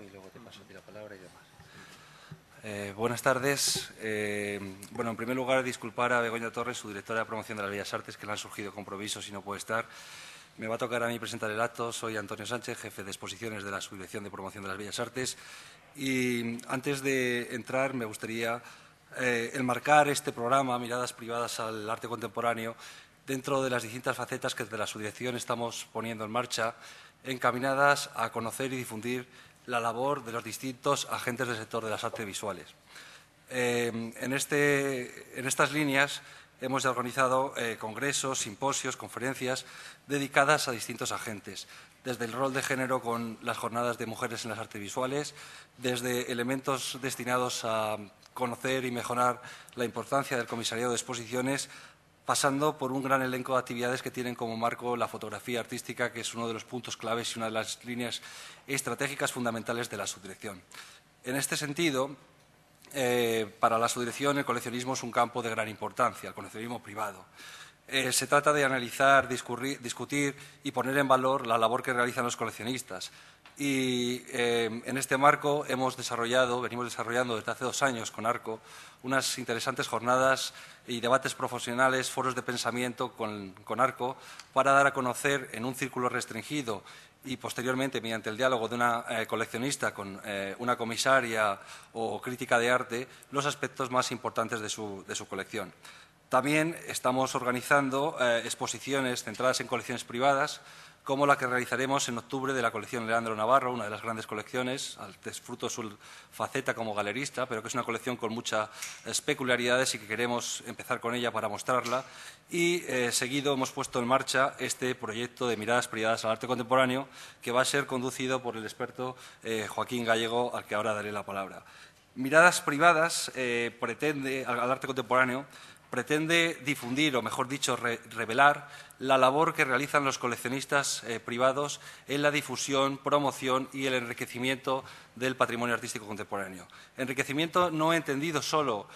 y luego te paso a ti la palabra y demás. Buenas tardes. Bueno, en primer lugar, disculpar a Begoña Torres, su directora de promoción de las Bellas Artes, que le han surgido compromisos y no puede estar. Me va a tocar a mí presentar el acto. Soy Antonio Sánchez, jefe de exposiciones de la Subdirección de Promoción de las Bellas Artes. Y antes de entrar, me gustaría enmarcar este programa, Miradas Privadas al Arte Contemporáneo, dentro de las distintas facetas que desde la Subdirección estamos poniendo en marcha, encaminadas a conocer y difundir la labor de los distintos agentes del sector de las artes visuales. En estas líneas hemos organizado congresos, simposios, conferencias dedicadas a distintos agentes, desde el rol de género con las jornadas de mujeres en las artes visuales, desde elementos destinados a conocer y mejorar la importancia del comisariado de exposiciones, pasando por un gran elenco de actividades que tienen como marco la fotografía artística, que es uno de los puntos claves y una de las líneas estratégicas fundamentales de la subdirección. En este sentido, para la subdirección el coleccionismo es un campo de gran importancia, el coleccionismo privado. Se trata de analizar, discutir y poner en valor la labor que realizan los coleccionistas. Y en este marco venimos desarrollando desde hace 2 años con ARCO unas interesantes jornadas y debates profesionales, foros de pensamiento con ARCO, para dar a conocer en un círculo restringido y posteriormente mediante el diálogo de una coleccionista con una comisaria o crítica de arte los aspectos más importantes de su colección. También estamos organizando exposiciones centradas en colecciones privadas, como la que realizaremos en octubre de la colección Leandro Navarro, una de las grandes colecciones, fruto de su faceta como galerista, pero que es una colección con muchas peculiaridades y que queremos empezar con ella para mostrarla. Y seguido hemos puesto en marcha este proyecto de Miradas Privadas al Arte Contemporáneo, que va a ser conducido por el experto Joaquín Gallego, al que ahora daré la palabra. Miradas Privadas al arte contemporáneo pretende difundir, o mejor dicho, revelar la labor que realizan los coleccionistas privados en la difusión, promoción y el enriquecimiento del patrimonio artístico contemporáneo. Enriquecimiento no entendido solo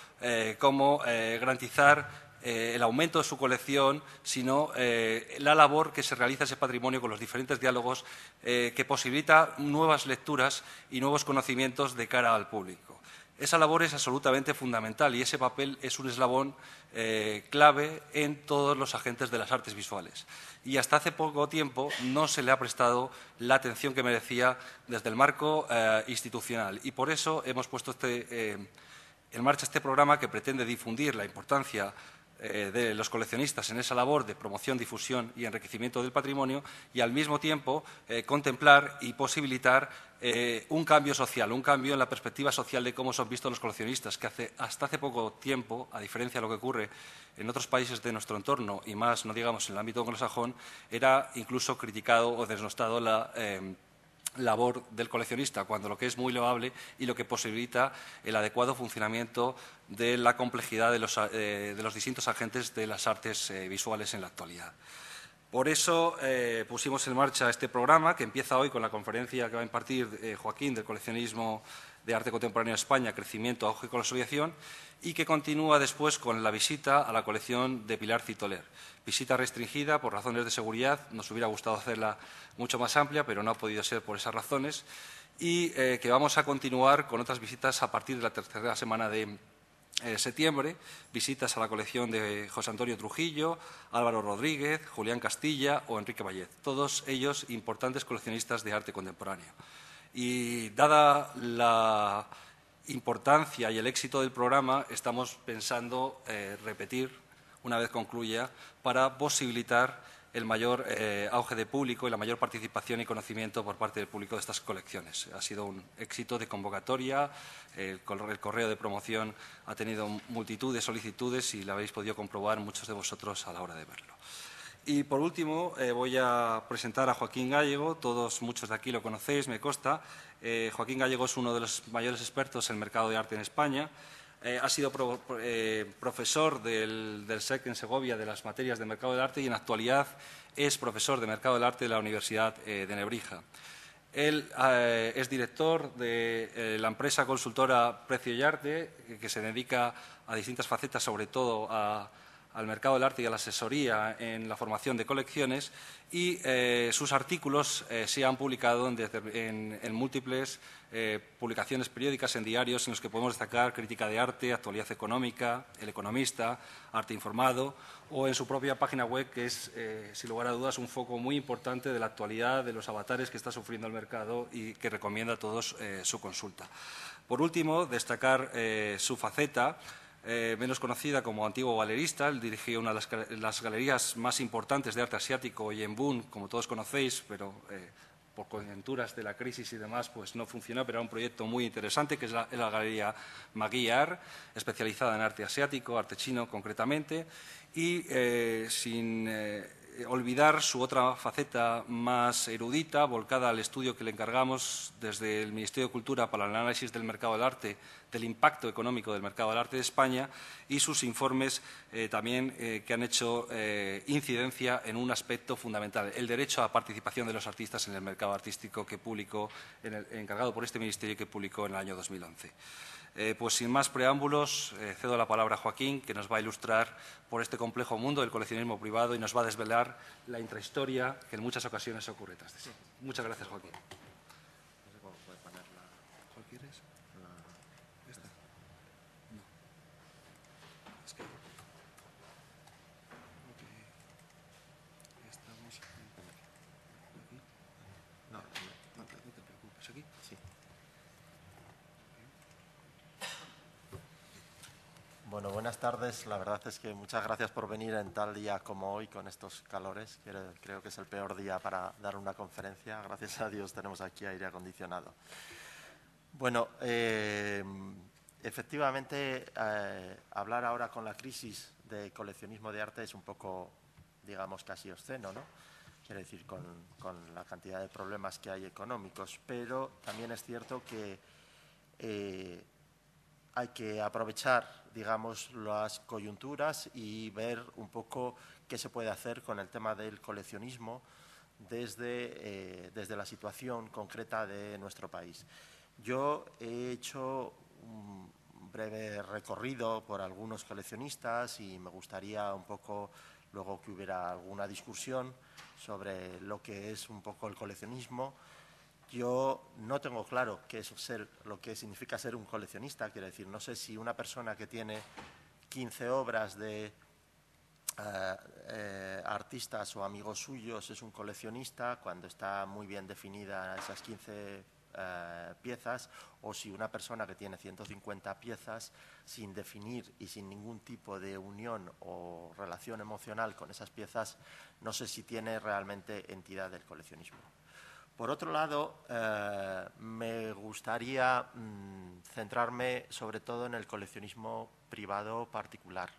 como garantizar el aumento de su colección, sino la labor que se realiza ese patrimonio con los diferentes diálogos que posibilita nuevas lecturas y nuevos conocimientos de cara al público. Esa labor es absolutamente fundamental y ese papel es un eslabón clave en todos los agentes de las artes visuales. Y hasta hace poco tiempo no se le ha prestado la atención que merecía desde el marco institucional. Y por eso hemos puesto en marcha este programa que pretende difundir la importancia de los coleccionistas en esa labor de promoción, difusión y enriquecimiento del patrimonio y, al mismo tiempo, contemplar y posibilitar un cambio social, un cambio en la perspectiva social de cómo son vistos los coleccionistas, que hasta hace poco tiempo, a diferencia de lo que ocurre en otros países de nuestro entorno y más, no digamos, en el ámbito anglosajón, era incluso criticado o desnostado la labor del coleccionista, cuando lo que es muy loable y lo que posibilita el adecuado funcionamiento de la complejidad de los distintos agentes de las artes visuales en la actualidad. Por eso pusimos en marcha este programa, que empieza hoy con la conferencia que va a impartir Joaquín del Coleccionismo de Arte Contemporáneo de España, Crecimiento, Auge y Consolidación, y que continúa después con la visita a la colección de Pilar Citoler. Visita restringida por razones de seguridad, nos hubiera gustado hacerla mucho más amplia, pero no ha podido ser por esas razones, y que vamos a continuar con otras visitas a partir de la tercera semana de septiembre, visitas a la colección de José Antonio Trujillo, Álvaro Rodríguez, Julián Castilla o Enrique Vallet, todos ellos importantes coleccionistas de arte contemporáneo. Y dada la importancia y el éxito del programa, estamos pensando repetir una vez concluya para posibilitar el mayor auge de público y la mayor participación y conocimiento por parte del público de estas colecciones. Ha sido un éxito de convocatoria, el correo de promoción ha tenido multitud de solicitudes y lo habéis podido comprobar muchos de vosotros a la hora de verlo. Y, por último, voy a presentar a Joaquín Gallego. Muchos de aquí lo conocéis, me consta. Joaquín Gallego es uno de los mayores expertos en el mercado de arte en España. Ha sido profesor del SEC en Segovia de las materias de mercado del arte y, en la actualidad, es profesor de mercado del arte de la Universidad de Nebrija. Él es director de la empresa consultora Precio y Arte, que se dedica a distintas facetas, sobre todo a al mercado del arte y a la asesoría en la formación de colecciones, y sus artículos se han publicado en múltiples publicaciones periódicas, en diarios, en los que podemos destacar Crítica de Arte, Actualidad Económica, El Economista, Arte Informado, o en su propia página web, que es, sin lugar a dudas, un foco muy importante de la actualidad, de los avatares que está sufriendo el mercado y que recomienda a todos su consulta. Por último, destacar su faceta menos conocida como antiguo galerista. Él dirigió una de las galerías más importantes de arte asiático hoy en Boon, como todos conocéis, pero por coyunturas de la crisis y demás, pues no funcionó, pero era un proyecto muy interesante, que es la Galería Magui Art, especializada en arte asiático, arte chino concretamente, y sin olvidar su otra faceta más erudita, volcada al estudio que le encargamos desde el Ministerio de Cultura para el análisis del mercado del arte, del impacto económico del mercado del arte de España, y sus informes también que han hecho incidencia en un aspecto fundamental, el derecho a participación de los artistas en el mercado artístico, que publicó, encargado por este Ministerio, que publicó en el año 2011. Pues sin más preámbulos, cedo la palabra a Joaquín, que nos va a ilustrar por este complejo mundo del coleccionismo privado y nos va a desvelar la intrahistoria que en muchas ocasiones ocurre tras de sí. Muchas gracias, Joaquín. No sé cómo puede ponerla. ¿Cuál quieres? ¿Esta? No. Es que... Estamos aquí. No te preocupes. ¿Aquí? Sí. Bueno, buenas tardes. La verdad es que muchas gracias por venir en tal día como hoy, con estos calores. Creo que es el peor día para dar una conferencia. Gracias a Dios tenemos aquí aire acondicionado. Bueno, efectivamente, hablar ahora con la crisis de coleccionismo de arte es un poco, digamos, casi obsceno, ¿no? Quiero decir, con la cantidad de problemas que hay económicos. Pero también es cierto que hay que aprovechar, digamos, las coyunturas y ver un poco qué se puede hacer con el tema del coleccionismo desde la situación concreta de nuestro país. Yo he hecho un breve recorrido por algunos coleccionistas y me gustaría un poco luego que hubiera alguna discusión sobre lo que es un poco el coleccionismo. Yo no tengo claro lo que significa ser un coleccionista. Quiero decir, no sé si una persona que tiene 15 obras de artistas o amigos suyos es un coleccionista cuando está muy bien definida esas 15 piezas, o si una persona que tiene 150 piezas sin definir y sin ningún tipo de unión o relación emocional con esas piezas, no sé si tiene realmente entidad del coleccionismo. Por otro lado, me gustaría centrarme sobre todo en el coleccionismo privado particular.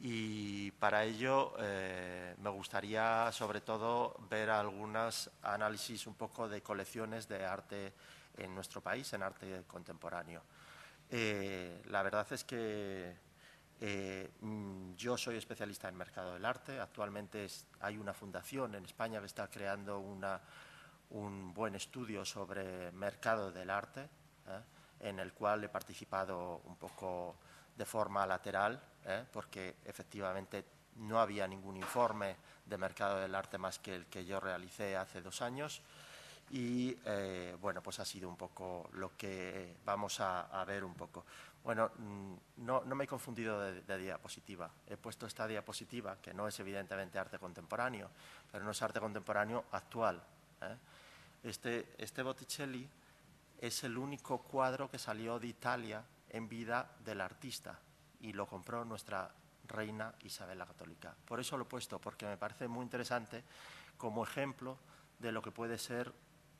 Y para ello me gustaría sobre todo ver algunos análisis un poco de colecciones de arte en nuestro país, en arte contemporáneo. La verdad es que yo soy especialista en mercado del arte. Actualmente hay una fundación en España que está creando un buen estudio sobre mercado del arte, en el cual he participado un poco de forma lateral, porque efectivamente no había ningún informe de mercado del arte más que el que yo realicé hace 2 años. Y bueno, pues ha sido un poco lo que vamos a ver un poco. Bueno, no me he confundido de diapositiva. He puesto esta diapositiva, que no es evidentemente arte contemporáneo, pero no es arte contemporáneo actual. Este Botticelli es el único cuadro que salió de Italia en vida del artista y lo compró nuestra reina Isabel la Católica. Por eso lo he puesto, porque me parece muy interesante como ejemplo de lo que puede ser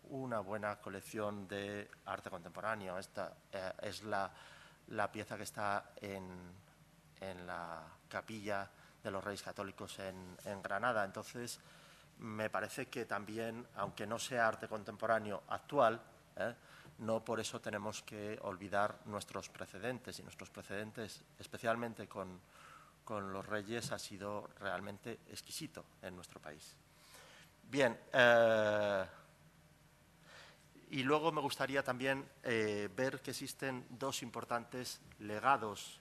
una buena colección de arte contemporáneo. Esta es la pieza que está en la capilla de los Reyes Católicos en Granada. Entonces, me parece que también, aunque no sea arte contemporáneo actual, no por eso tenemos que olvidar nuestros precedentes, y nuestros precedentes, especialmente con los Reyes, ha sido realmente exquisito en nuestro país. Bien, y luego me gustaría también ver que existen 2 importantes legados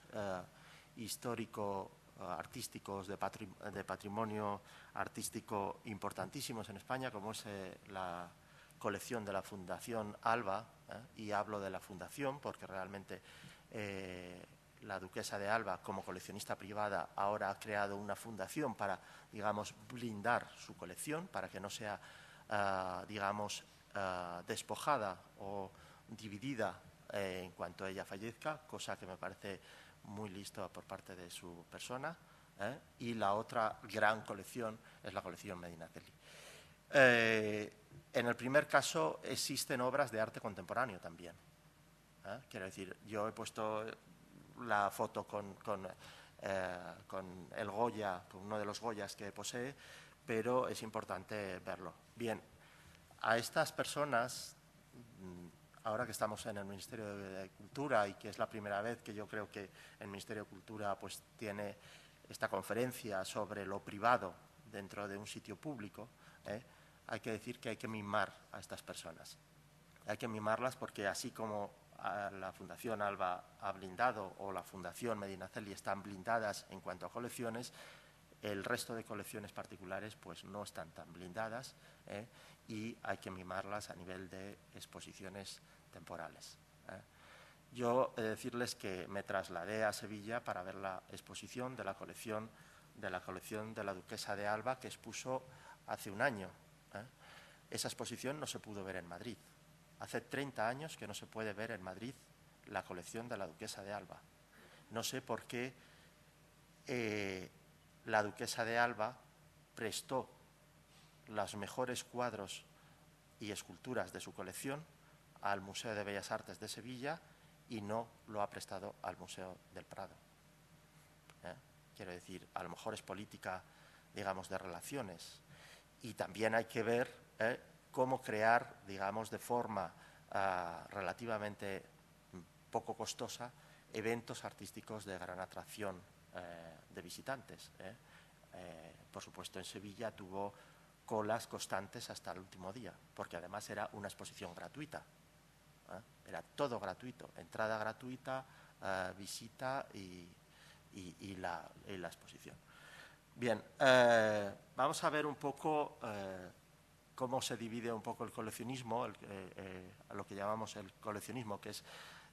artísticos de patrimonio artístico importantísimos en España, como es la colección de la Fundación Alba, y hablo de la Fundación porque realmente la duquesa de Alba, como coleccionista privada, ahora ha creado una fundación para, digamos, blindar su colección, para que no sea, digamos, despojada o dividida en cuanto ella fallezca, cosa que me parece muy listo por parte de su persona. Y la otra gran colección es la colección Medinaceli. En el primer caso existen obras de arte contemporáneo también. Quiero decir, yo he puesto la foto con el Goya, con uno de los Goyas que posee, pero es importante verlo. Bien, a estas personas, ahora que estamos en el Ministerio de Cultura y que es la primera vez que yo creo que el Ministerio de Cultura pues tiene esta conferencia sobre lo privado dentro de un sitio público, hay que decir que hay que mimar a estas personas. Hay que mimarlas porque así como la Fundación Alba ha blindado o la Fundación Medinaceli están blindadas en cuanto a colecciones, el resto de colecciones particulares pues no están tan blindadas, y hay que mimarlas a nivel de exposiciones temporales. Yo he de decirles que me trasladé a Sevilla para ver la exposición de la colección de la duquesa de Alba que expuso hace un año. Esa exposición no se pudo ver en Madrid. Hace 30 años que no se puede ver en Madrid la colección de la duquesa de Alba. No sé por qué la duquesa de Alba prestó los mejores cuadros y esculturas de su colección al Museo de Bellas Artes de Sevilla y no lo ha prestado al Museo del Prado. Quiero decir, a lo mejor es política, digamos, de relaciones. Y también hay que ver cómo crear, digamos, de forma relativamente poco costosa, eventos artísticos de gran atracción de visitantes. Por supuesto, en Sevilla tuvo colas constantes hasta el último día, porque además era una exposición gratuita. Era todo gratuito, entrada gratuita, visita y la exposición. Bien, vamos a ver un poco cómo se divide un poco el coleccionismo, a lo que llamamos el coleccionismo, que es,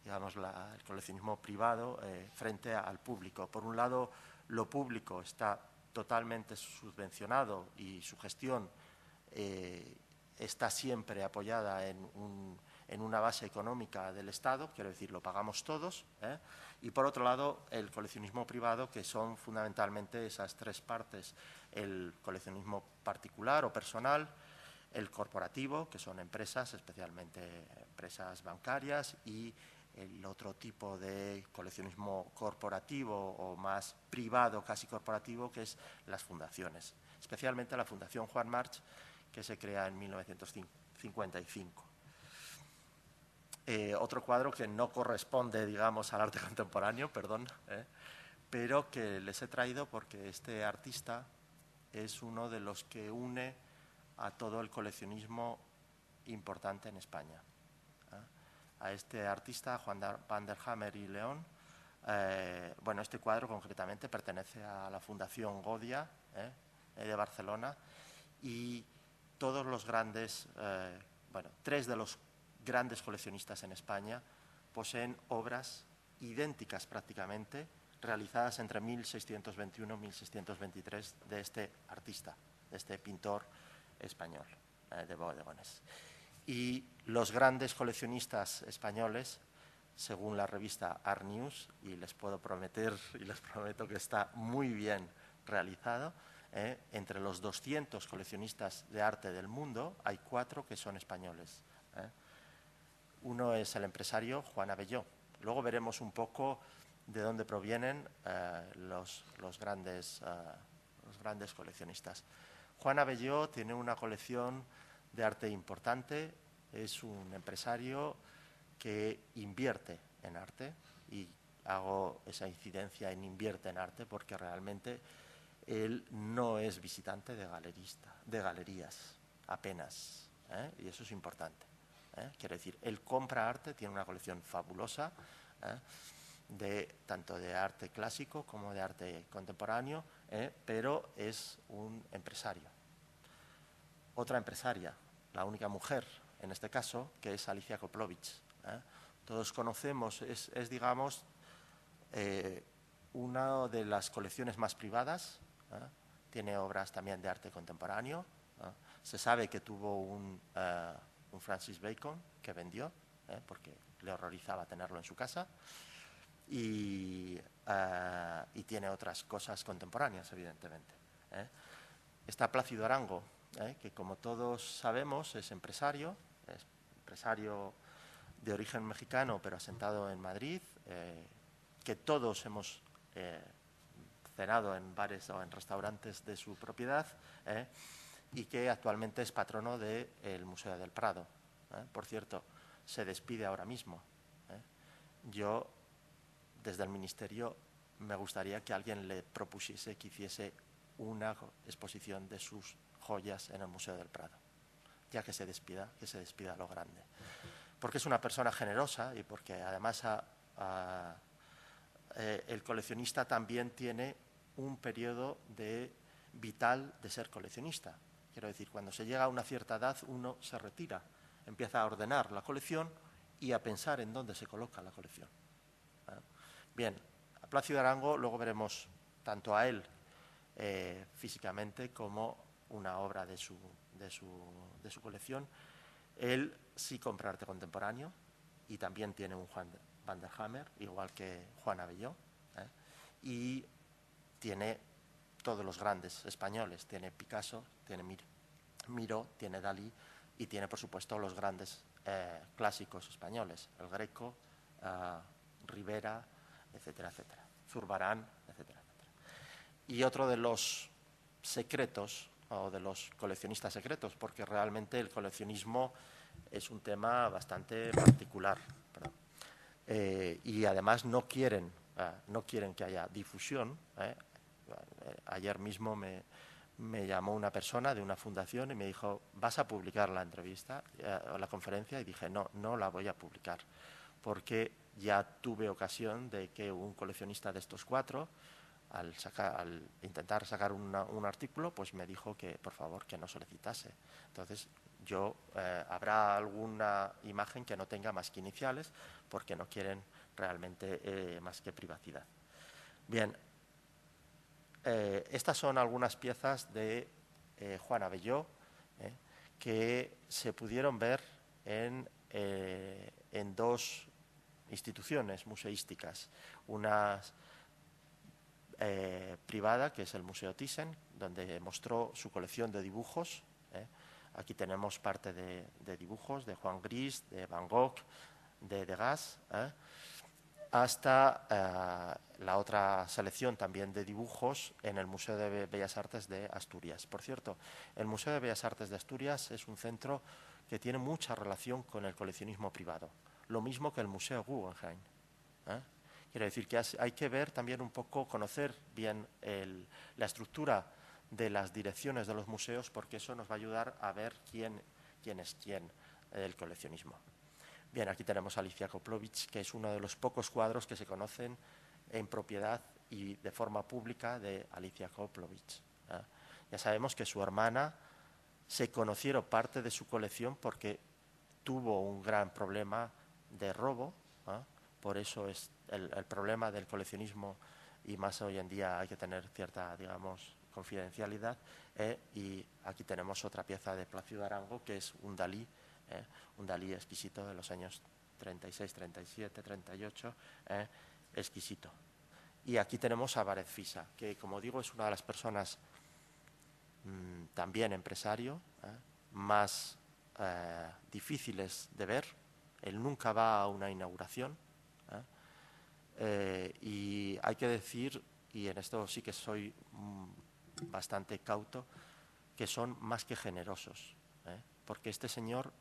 digamos, el coleccionismo privado frente al público. Por un lado, lo público está totalmente subvencionado y su gestión está siempre apoyada en una base económica del Estado, quiero decir, lo pagamos todos, y por otro lado, el coleccionismo privado, que son fundamentalmente esas tres partes: el coleccionismo particular o personal, el corporativo, que son empresas, especialmente empresas bancarias, y el otro tipo de coleccionismo corporativo o más privado, casi corporativo, que es las fundaciones, especialmente la Fundación Juan March, que se crea en 1955. Otro cuadro que no corresponde, digamos, al arte contemporáneo, perdón, pero que les he traído porque este artista es uno de los que une a todo el coleccionismo importante en España. A este artista, Juan van der Hamer y León, bueno, este cuadro concretamente pertenece a la Fundación Godia de Barcelona, y todos los grandes, bueno, tres de los grandes coleccionistas en España poseen obras idénticas prácticamente, realizadas entre 1621 y 1623 de este artista, de este pintor español de bodegones. Y los grandes coleccionistas españoles, según la revista Art News, y les puedo prometer y les prometo que está muy bien realizado, entre los 200 coleccionistas de arte del mundo hay 4 que son españoles. Uno es el empresario Juan Abelló. Luego veremos un poco de dónde provienen los grandes coleccionistas. Juan Abelló tiene una colección de arte importante, es un empresario que invierte en arte, y hago esa incidencia en invierte en arte porque realmente él no es visitante de galerías, apenas, y eso es importante. Quiero decir, él compra arte, tiene una colección fabulosa, tanto de arte clásico como de arte contemporáneo, pero es un empresario. Otra empresaria, la única mujer en este caso, que es Alicia Koplovich. Todos conocemos, digamos, una de las colecciones más privadas. Tiene obras también de arte contemporáneo. Se sabe que tuvo un Francis Bacon que vendió, porque le horrorizaba tenerlo en su casa. Y tiene otras cosas contemporáneas, evidentemente. Está Plácido Arango, que como todos sabemos es empresario de origen mexicano, pero asentado en Madrid, que todos hemos cenado en bares o en restaurantes de su propiedad, y que actualmente es patrono del Museo del Prado. Por cierto, se despide ahora mismo. Yo, desde el Ministerio, me gustaría que alguien le propusiese que hiciese una exposición de sus joyas en el Museo del Prado, ya que se despida a lo grande. Porque es una persona generosa y porque además el coleccionista también tiene un periodo vital de ser coleccionista. Quiero decir, cuando se llega a una cierta edad uno se retira, empieza a ordenar la colección y a pensar en dónde se coloca la colección. Bien, a Plácido Arango luego veremos tanto a él físicamente como una obra de su colección. Él sí compra arte contemporáneo y también tiene un Juan van der Hamer, igual que Juan Abelló, y tiene todos los grandes españoles. Tiene Picasso, tiene Miró, tiene Dalí y tiene, por supuesto, los grandes clásicos españoles, El Greco, Rivera, etcétera, etcétera, Zurbarán, etcétera, etcétera. Y otro de los secretos, o de los coleccionistas secretos, porque realmente el coleccionismo es un tema bastante particular, y además no quieren que haya difusión. Ayer mismo me llamó una persona de una fundación y me dijo: ¿vas a publicar la entrevista o la conferencia? Y dije: no la voy a publicar, porque ya tuve ocasión de que un coleccionista de estos cuatro, al intentar sacar un artículo, pues me dijo que por favor que no solicitase. Entonces habrá alguna imagen que no tenga más que iniciales, porque no quieren realmente más que privacidad. Bien, estas son algunas piezas de Juan Abelló que se pudieron ver en dos instituciones museísticas. Una privada, que es el Museo Thyssen, donde mostró su colección de dibujos. Aquí tenemos parte de dibujos de Juan Gris, de Van Gogh, de Degas, hasta la otra selección también de dibujos en el Museo de Bellas Artes de Asturias. Por cierto, el Museo de Bellas Artes de Asturias es un centro que tiene mucha relación con el coleccionismo privado, lo mismo que el Museo Guggenheim. Quiero decir que hay que ver también un poco, conocer bien la estructura de las direcciones de los museos, porque eso nos va a ayudar a ver quién es quién del coleccionismo. Bien, aquí tenemos a Alicia Koplovich, que es uno de los pocos cuadros que se conocen en propiedad y de forma pública de Alicia Koplovich. Ya sabemos que su hermana se conocieron parte de su colección porque tuvo un gran problema de robo. Por eso es el problema del coleccionismo, y más hoy en día hay que tener cierta, digamos, confidencialidad. Y aquí tenemos otra pieza de Plácido Arango, que es un Dalí exquisito de los años 36, 37, 38, exquisito. Y aquí tenemos a Baret Fisa, que, como digo, es una de las personas también empresario, más difíciles de ver. Él nunca va a una inauguración, y hay que decir, y en esto sí que soy bastante cauto, que son más que generosos, porque este señor,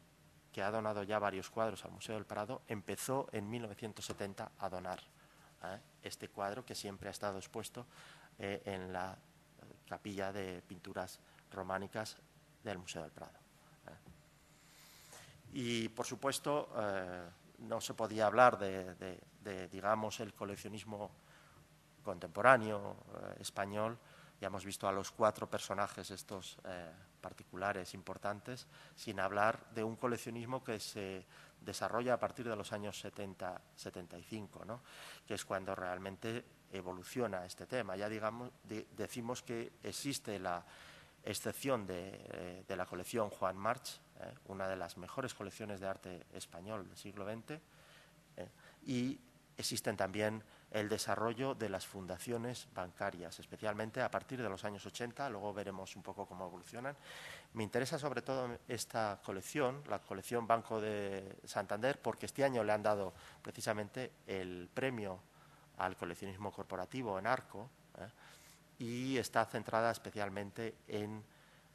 que ha donado ya varios cuadros al Museo del Prado, empezó en 1970 a donar este cuadro, que siempre ha estado expuesto en la capilla de pinturas románicas del Museo del Prado. Y, por supuesto, no se podía hablar digamos, el coleccionismo contemporáneo español. Ya hemos visto a los 4 personajes estos particulares importantes, sin hablar de un coleccionismo que se desarrolla a partir de los años 70-75, ¿no? Que es cuando realmente evoluciona este tema. Ya decimos que existe la excepción de la colección Joan March, una de las mejores colecciones de arte español del siglo XX, y existen también el desarrollo de las fundaciones bancarias, especialmente a partir de los años 80, luego veremos un poco cómo evolucionan. Me interesa sobre todo esta colección, la colección Banco de Santander, porque este año le han dado precisamente el premio al coleccionismo corporativo en Arco, y está centrada especialmente en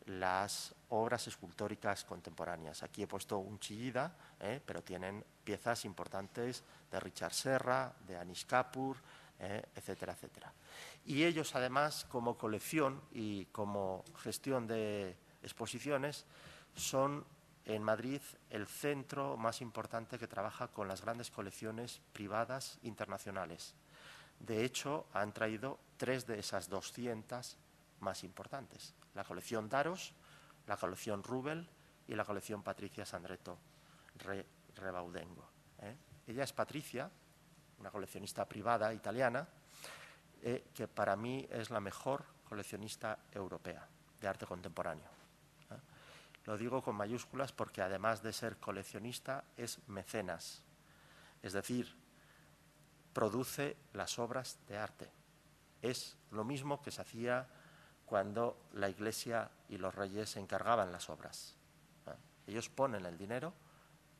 las obras escultóricas contemporáneas. Aquí he puesto un Chillida, pero tienen piezas importantes de Richard Serra, de Anish Kapoor, etcétera, etcétera. Y ellos, además, como colección y como gestión de exposiciones, son en Madrid el centro más importante que trabaja con las grandes colecciones privadas internacionales. De hecho, han traído 3 de esas 200 más importantes: la colección Daros, la colección Rubel y la colección Patricia Sandretto Rebaudengo. Ella es Patricia, una coleccionista privada italiana, que para mí es la mejor coleccionista europea de arte contemporáneo. Lo digo con mayúsculas porque, además de ser coleccionista, es mecenas, es decir, produce las obras de arte. Es lo mismo que se hacía cuando la Iglesia y los reyes se encargaban las obras. Ellos ponen el dinero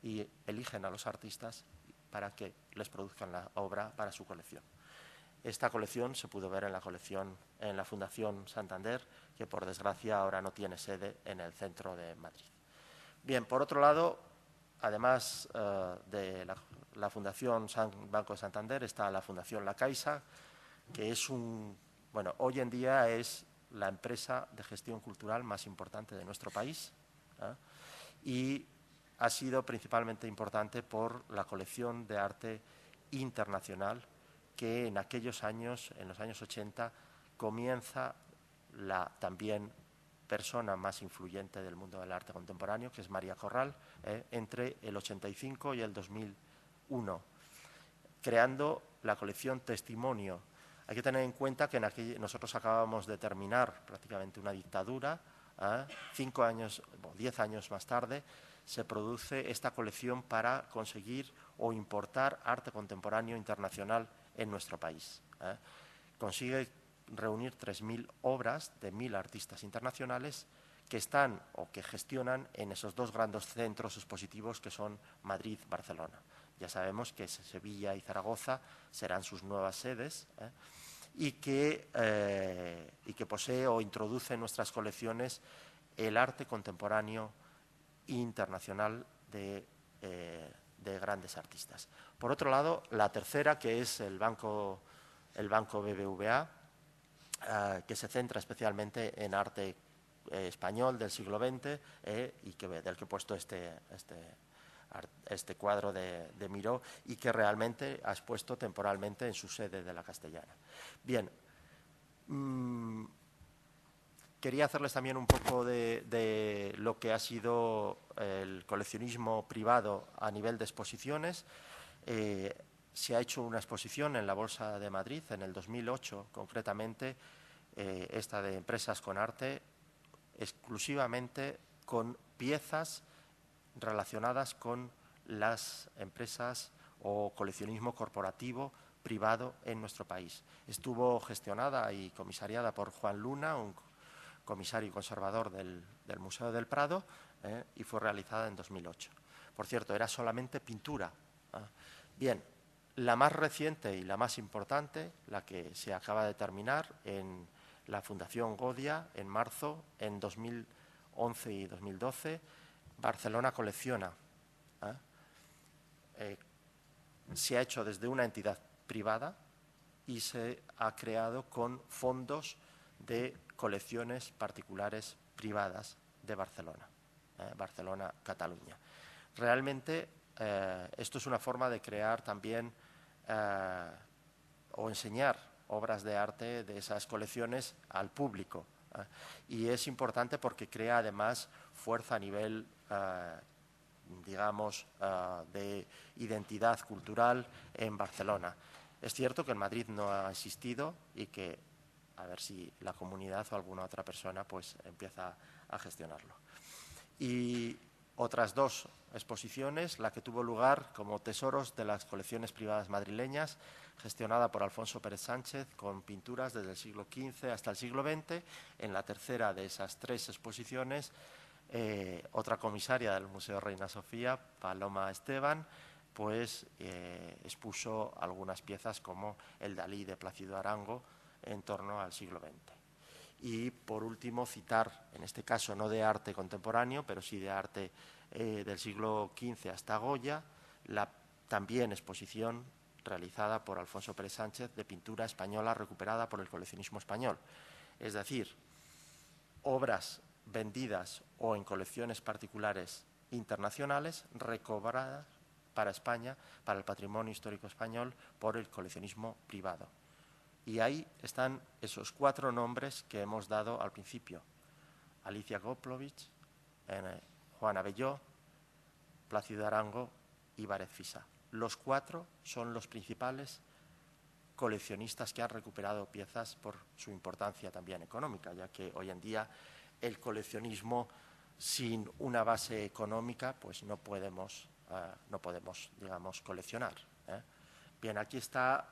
y eligen a los artistas para que les produzcan la obra para su colección. Esta colección se pudo ver en la Fundación Santander, que por desgracia ahora no tiene sede en el centro de Madrid. Bien, por otro lado, además de la Fundación Banco de Santander, está la Fundación La Caixa, que es hoy en día es la empresa de gestión cultural más importante de nuestro país, y ha sido principalmente importante por la colección de arte internacional que en aquellos años, en los años 80, comienza la también persona más influyente del mundo del arte contemporáneo, que es María Corral, entre el 85 y el 2001, creando la colección Testimonio. Hay que tener en cuenta que nosotros acabamos de terminar prácticamente una dictadura. 5 años o 10 años más tarde se produce esta colección para conseguir o importar arte contemporáneo internacional en nuestro país. Consigue reunir 3.000 obras de 1.000 artistas internacionales que están o que gestionan en esos 2 grandes centros expositivos que son Madrid y Barcelona. Ya sabemos que Sevilla y Zaragoza serán sus nuevas sedes, y que posee o introduce en nuestras colecciones el arte contemporáneo internacional de grandes artistas. Por otro lado, la tercera, que es el Banco BBVA, que se centra especialmente en arte español del siglo XX, y del que he puesto este cuadro de Miró, y que realmente ha expuesto temporalmente en su sede de la Castellana. Bien, quería hacerles también un poco de lo que ha sido el coleccionismo privado a nivel de exposiciones. Se ha hecho una exposición en la Bolsa de Madrid en el 2008, concretamente, esta de Empresas con Arte, exclusivamente con piezas relacionadas con las empresas o coleccionismo corporativo privado en nuestro país. Estuvo gestionada y comisariada por Juan Luna, un comisario y conservador del Museo del Prado, y fue realizada en 2008. Por cierto, era solamente pintura. Bien, la más reciente y la más importante, la que se acaba de terminar en la Fundación Godia en marzo, en 2011 y 2012, Barcelona Colecciona. Se ha hecho desde una entidad privada y se ha creado con fondos de colecciones particulares privadas de Barcelona, Barcelona-Cataluña. Realmente esto es una forma de crear también o enseñar obras de arte de esas colecciones al público. Y es importante porque crea además fuerza a nivel, digamos, de identidad cultural en Barcelona. Es cierto que en Madrid no ha existido y que a ver si la comunidad o alguna otra persona pues empieza a gestionarlo. Y otras dos exposiciones, la que tuvo lugar como tesoros de las colecciones privadas madrileñas, gestionada por Alfonso Pérez Sánchez, con pinturas desde el siglo XV hasta el siglo XX. En la tercera de esas tres exposiciones, otra comisaria del Museo Reina Sofía, Paloma Esteban, pues expuso algunas piezas como el Dalí de Plácido Arango en torno al siglo XX. Y, por último, citar, en este caso no de arte contemporáneo, pero sí de arte del siglo XV hasta Goya, la también exposición realizada por Alfonso Pérez Sánchez de pintura española recuperada por el coleccionismo español. Es decir, obras vendidas o en colecciones particulares internacionales recobradas para España, para el patrimonio histórico español, por el coleccionismo privado. Y ahí están esos cuatro nombres que hemos dado al principio: Alicia Goplovich, Juan Abelló, Plácido Arango y Várez Fisa. Los cuatro son los principales coleccionistas que han recuperado piezas por su importancia también económica, ya que hoy en día el coleccionismo sin una base económica pues no podemos, digamos, coleccionar. Bien, aquí está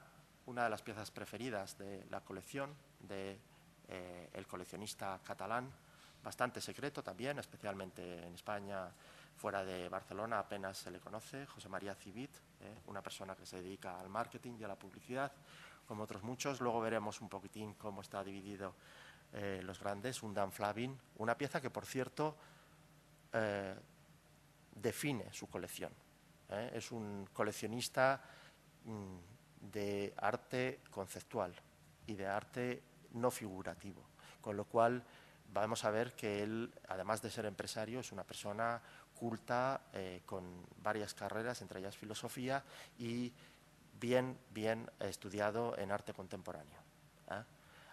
una de las piezas preferidas de la colección del coleccionista catalán, bastante secreto también, especialmente en España, fuera de Barcelona apenas se le conoce, José María Civit, una persona que se dedica al marketing y a la publicidad, como otros muchos. Luego veremos un poquitín cómo está dividido los grandes, un Dan Flavin, una pieza que, por cierto, define su colección. Es un coleccionista de arte conceptual y de arte no figurativo, con lo cual vamos a ver que él, además de ser empresario, es una persona culta, con varias carreras, entre ellas filosofía, y bien estudiado en arte contemporáneo.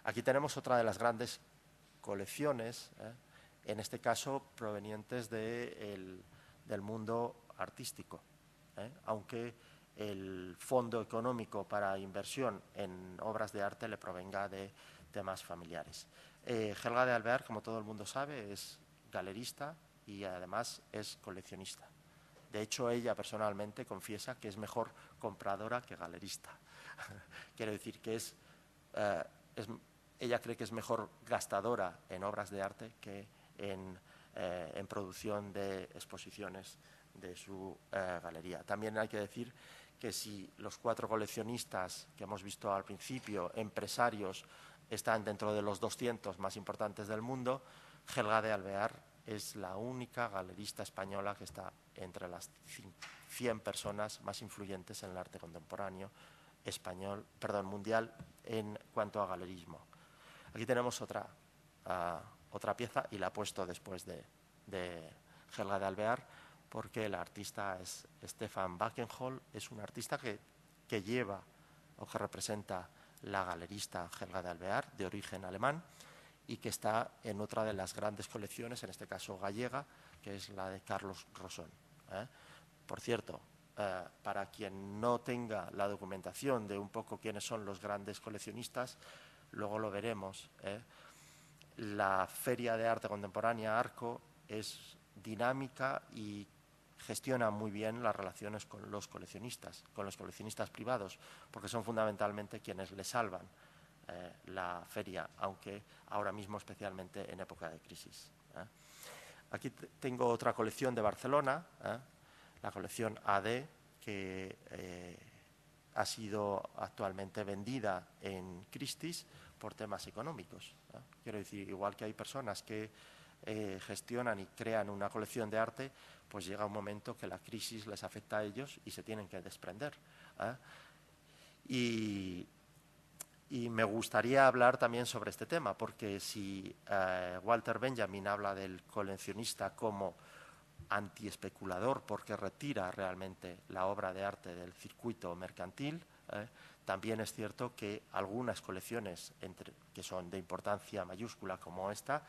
Aquí tenemos otra de las grandes colecciones, en este caso provenientes del mundo artístico, aunque el fondo económico para inversión en obras de arte le provenga de temas familiares. Helga de Alvear, como todo el mundo sabe, es galerista y además es coleccionista. De hecho, ella personalmente confiesa que es mejor compradora que galerista. Quiero decir que ella cree que es mejor gastadora en obras de arte que en producción de exposiciones de su galería. También hay que decir que si los cuatro coleccionistas que hemos visto al principio, empresarios, están dentro de los 200 más importantes del mundo, Helga de Alvear es la única galerista española que está entre las 100 personas más influyentes en el arte contemporáneo mundial en cuanto a galerismo. Aquí tenemos otra pieza, y la he puesto después de Helga de Alvear, porque el artista es Stefan Bakenhol, es un artista que lleva o que representa la galerista Helga de Alvear, de origen alemán, y que está en otra de las grandes colecciones, en este caso gallega, que es la de Carlos Rosón. Por cierto, para quien no tenga la documentación de un poco quiénes son los grandes coleccionistas, luego lo veremos. La Feria de Arte Contemporánea Arco es dinámica y gestiona muy bien las relaciones con los coleccionistas privados, porque son fundamentalmente quienes le salvan la feria, aunque ahora mismo especialmente en época de crisis. Aquí tengo otra colección de Barcelona, la colección AD, que ha sido actualmente vendida en Christie's por temas económicos. Quiero decir, igual que hay personas que gestionan y crean una colección de arte, pues llega un momento que la crisis les afecta a ellos y se tienen que desprender. Y me gustaría hablar también sobre este tema, porque si Walter Benjamin habla del coleccionista como antiespeculador porque retira realmente la obra de arte del circuito mercantil. También es cierto que algunas colecciones que son de importancia mayúscula como esta,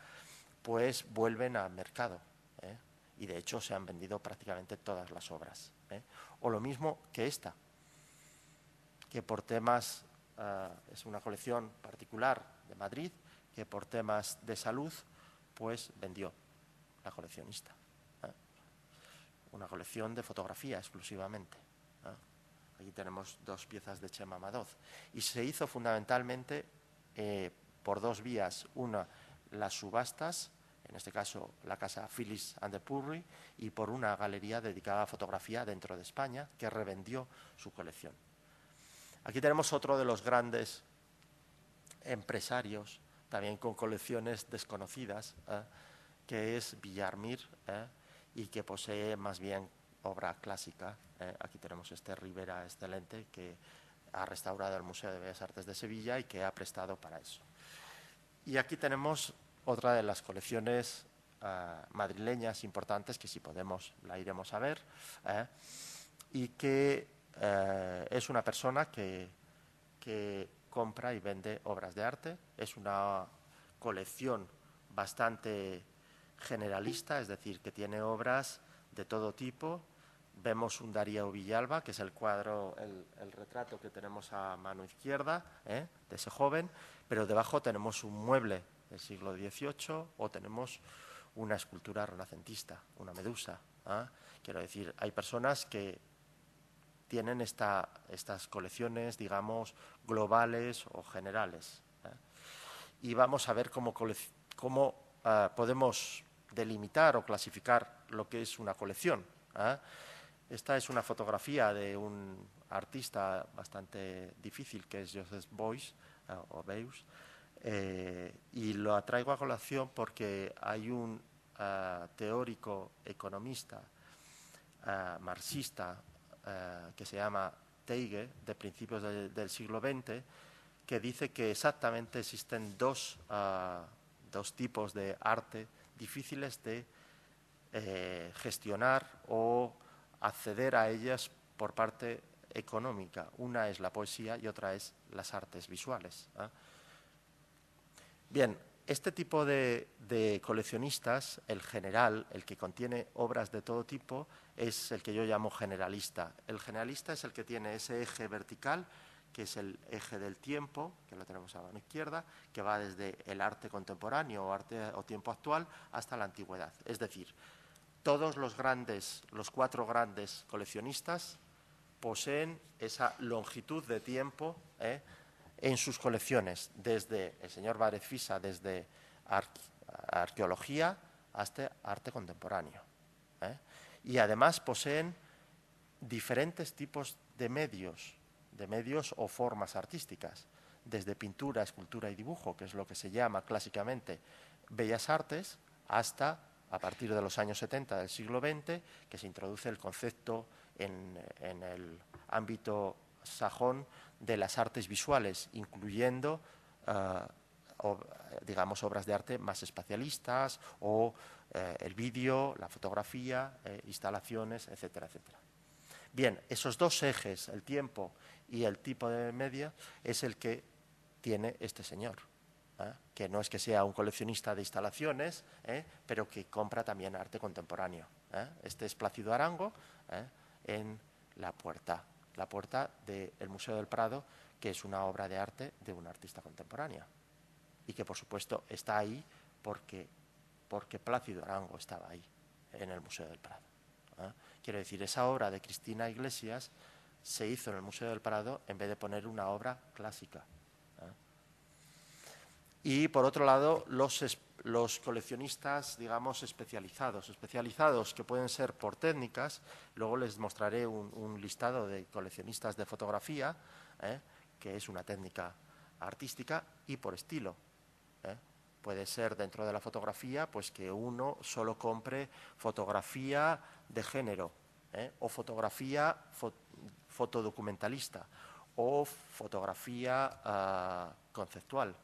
pues vuelven al mercado. Y de hecho se han vendido prácticamente todas las obras. O lo mismo que esta, que por temas, es una colección particular de Madrid, que por temas de salud, pues vendió la coleccionista. Una colección de fotografía exclusivamente. Aquí tenemos 2 piezas de Chema Madoz. Y se hizo fundamentalmente por 2 vías. Una, las subastas, en este caso la casa Phillips and Purry, y por una galería dedicada a fotografía dentro de España, que revendió su colección. Aquí tenemos otro de los grandes empresarios, también con colecciones desconocidas, que es Villarmir, y que posee más bien obra clásica. Aquí tenemos este Rivera excelente que ha restaurado el Museo de Bellas Artes de Sevilla y que ha prestado para eso. Y aquí tenemos otra de las colecciones madrileñas importantes, que si podemos la iremos a ver, y que es una persona que compra y vende obras de arte. Es una colección bastante generalista, es decir, que tiene obras de todo tipo. Vemos un Darío Villalba, que es el cuadro, el retrato que tenemos a mano izquierda, de ese joven, pero debajo tenemos un mueble del siglo XVIII o tenemos una escultura renacentista, una medusa. Quiero decir, hay personas que tienen estas colecciones, digamos, globales o generales. Y vamos a ver cómo podemos delimitar o clasificar lo que es una colección. Esta es una fotografía de un artista bastante difícil, que es Joseph Beuys, y lo traigo a colación porque hay un teórico economista marxista que se llama Teige, de principios del siglo XX, que dice que exactamente existen dos tipos de arte difíciles de gestionar o acceder a ellas por parte económica. Una es la poesía y otra es las artes visuales. Bien, este tipo de coleccionistas, el general, el que contiene obras de todo tipo, es el que yo llamo generalista. El generalista es el que tiene ese eje vertical, que es el eje del tiempo, que lo tenemos a la mano izquierda, que va desde el arte contemporáneo o tiempo actual hasta la antigüedad. Es decir, todos los 4 grandes coleccionistas poseen esa longitud de tiempo en sus colecciones, desde el señor Várez Fisa, desde arqueología hasta arte contemporáneo. Y además poseen diferentes tipos de medios o formas artísticas, desde pintura, escultura y dibujo, que es lo que se llama clásicamente bellas artes, hasta, a partir de los años 70 del siglo XX, que se introduce el concepto en el ámbito sajón de las artes visuales, incluyendo, digamos, obras de arte más espacialistas o el vídeo, la fotografía, instalaciones, etcétera, etcétera. Bien, esos 2 ejes, el tiempo y el tipo de media, es el que tiene este señor, que no es que sea un coleccionista de instalaciones, pero que compra también arte contemporáneo. Este es Plácido Arango, en la puerta del Museo del Prado, que es una obra de arte de una artista contemporánea y que, por supuesto, está ahí porque Plácido Arango estaba ahí, en el Museo del Prado. Quiero decir, esa obra de Cristina Iglesias se hizo en el Museo del Prado en vez de poner una obra clásica. Y, por otro lado, los coleccionistas, digamos, especializados que pueden ser por técnicas. Luego les mostraré un listado de coleccionistas de fotografía, que es una técnica artística, y por estilo. Puede ser dentro de la fotografía, pues que uno solo compre fotografía de género, o fotografía fotodocumentalista, o fotografía conceptual,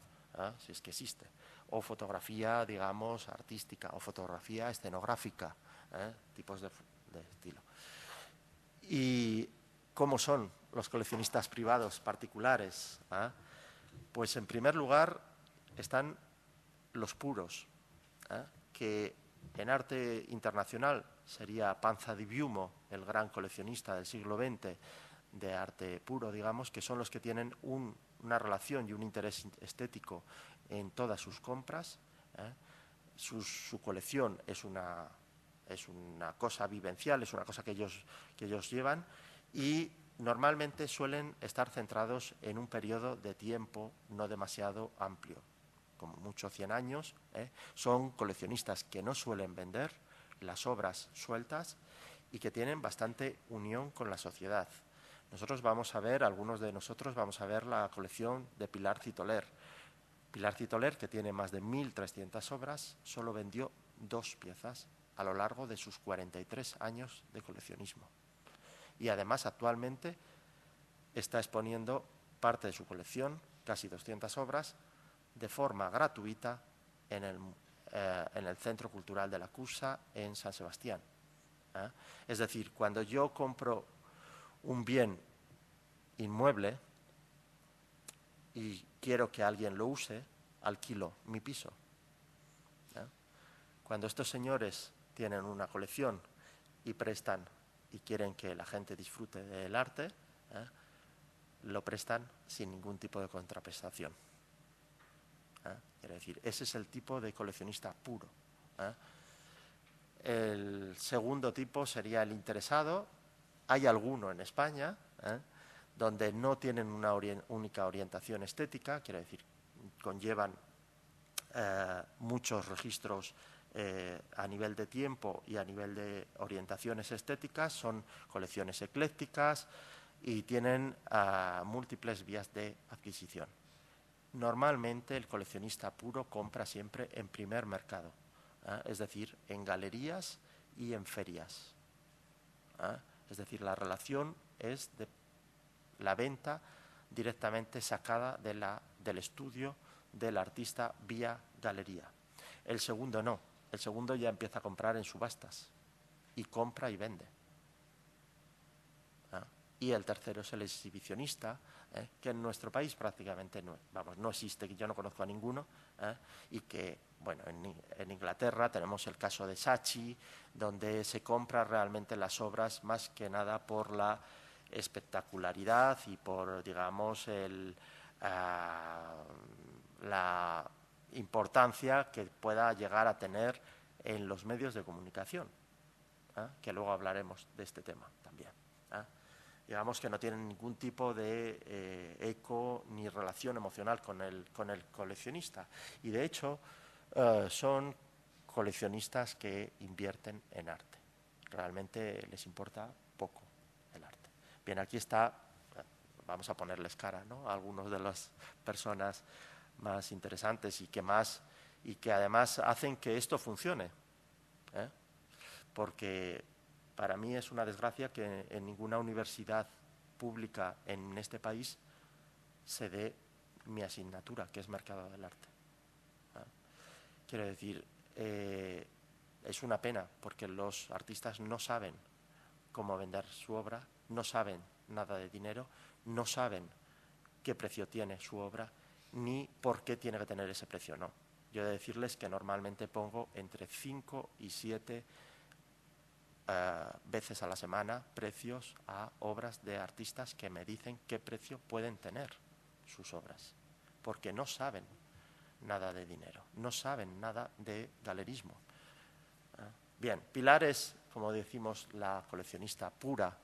si es que existe, o fotografía, digamos, artística, o fotografía escenográfica, tipos de estilo. ¿Y cómo son los coleccionistas privados particulares? Pues en primer lugar están los puros, que en arte internacional sería Panza di Piumo, el gran coleccionista del siglo XX de arte puro, digamos, que son los que tienen una relación y un interés estético en todas sus compras. Su colección es una cosa vivencial, es una cosa que ellos llevan, y normalmente suelen estar centrados en un periodo de tiempo no demasiado amplio, como mucho 100 años. Son coleccionistas que no suelen vender las obras sueltas y que tienen bastante unión con la sociedad. Algunos de nosotros vamos a ver la colección de Pilar Citoler. Pilar Citoler, que tiene más de 1.300 obras, solo vendió 2 piezas a lo largo de sus 43 años de coleccionismo. Y además actualmente está exponiendo parte de su colección, casi 200 obras, de forma gratuita en el Centro Cultural de la Cursa en San Sebastián. Es decir, cuando yo compro un bien inmueble y quiero que alguien lo use, alquilo mi piso. Cuando estos señores tienen una colección y prestan y quieren que la gente disfrute del arte, lo prestan sin ningún tipo de contraprestación. Quiero decir, ese es el tipo de coleccionista puro. El segundo tipo sería el interesado. Hay alguno en España donde no tienen una única orientación estética, quiero decir, conllevan muchos registros a nivel de tiempo y a nivel de orientaciones estéticas, son colecciones eclécticas y tienen múltiples vías de adquisición. Normalmente el coleccionista puro compra siempre en primer mercado, es decir, en galerías y en ferias. Es decir, la relación es de la venta directamente sacada del estudio del artista vía galería. El segundo no, el segundo ya empieza a comprar en subastas y compra y vende. Y el tercero es el exhibicionista, que en nuestro país prácticamente no existe, que yo no conozco a ninguno, y que, bueno, en Inglaterra tenemos el caso de Saatchi, donde se compra realmente las obras más que nada por la espectacularidad y por, digamos, la importancia que pueda llegar a tener en los medios de comunicación, que luego hablaremos de este tema también. Digamos que no tienen ningún tipo de eco ni relación emocional con el coleccionista. Y de hecho son coleccionistas que invierten en arte. Realmente les importa poco el arte. Bien, aquí está, vamos a ponerles cara, ¿no?, a algunos de las personas más interesantes y que además hacen que esto funcione. Porque para mí es una desgracia que en ninguna universidad pública en este país se dé mi asignatura, que es Mercado del Arte. Quiero decir, es una pena porque los artistas no saben cómo vender su obra, no saben nada de dinero, no saben qué precio tiene su obra ni por qué tiene que tener ese precio. No. Yo he de decirles que normalmente pongo entre 5 y 7 veces a la semana precios a obras de artistas que me dicen qué precio pueden tener sus obras, porque no saben nada de dinero, no saben nada de galerismo. Bien, Pilar es, como decimos, la coleccionista pura,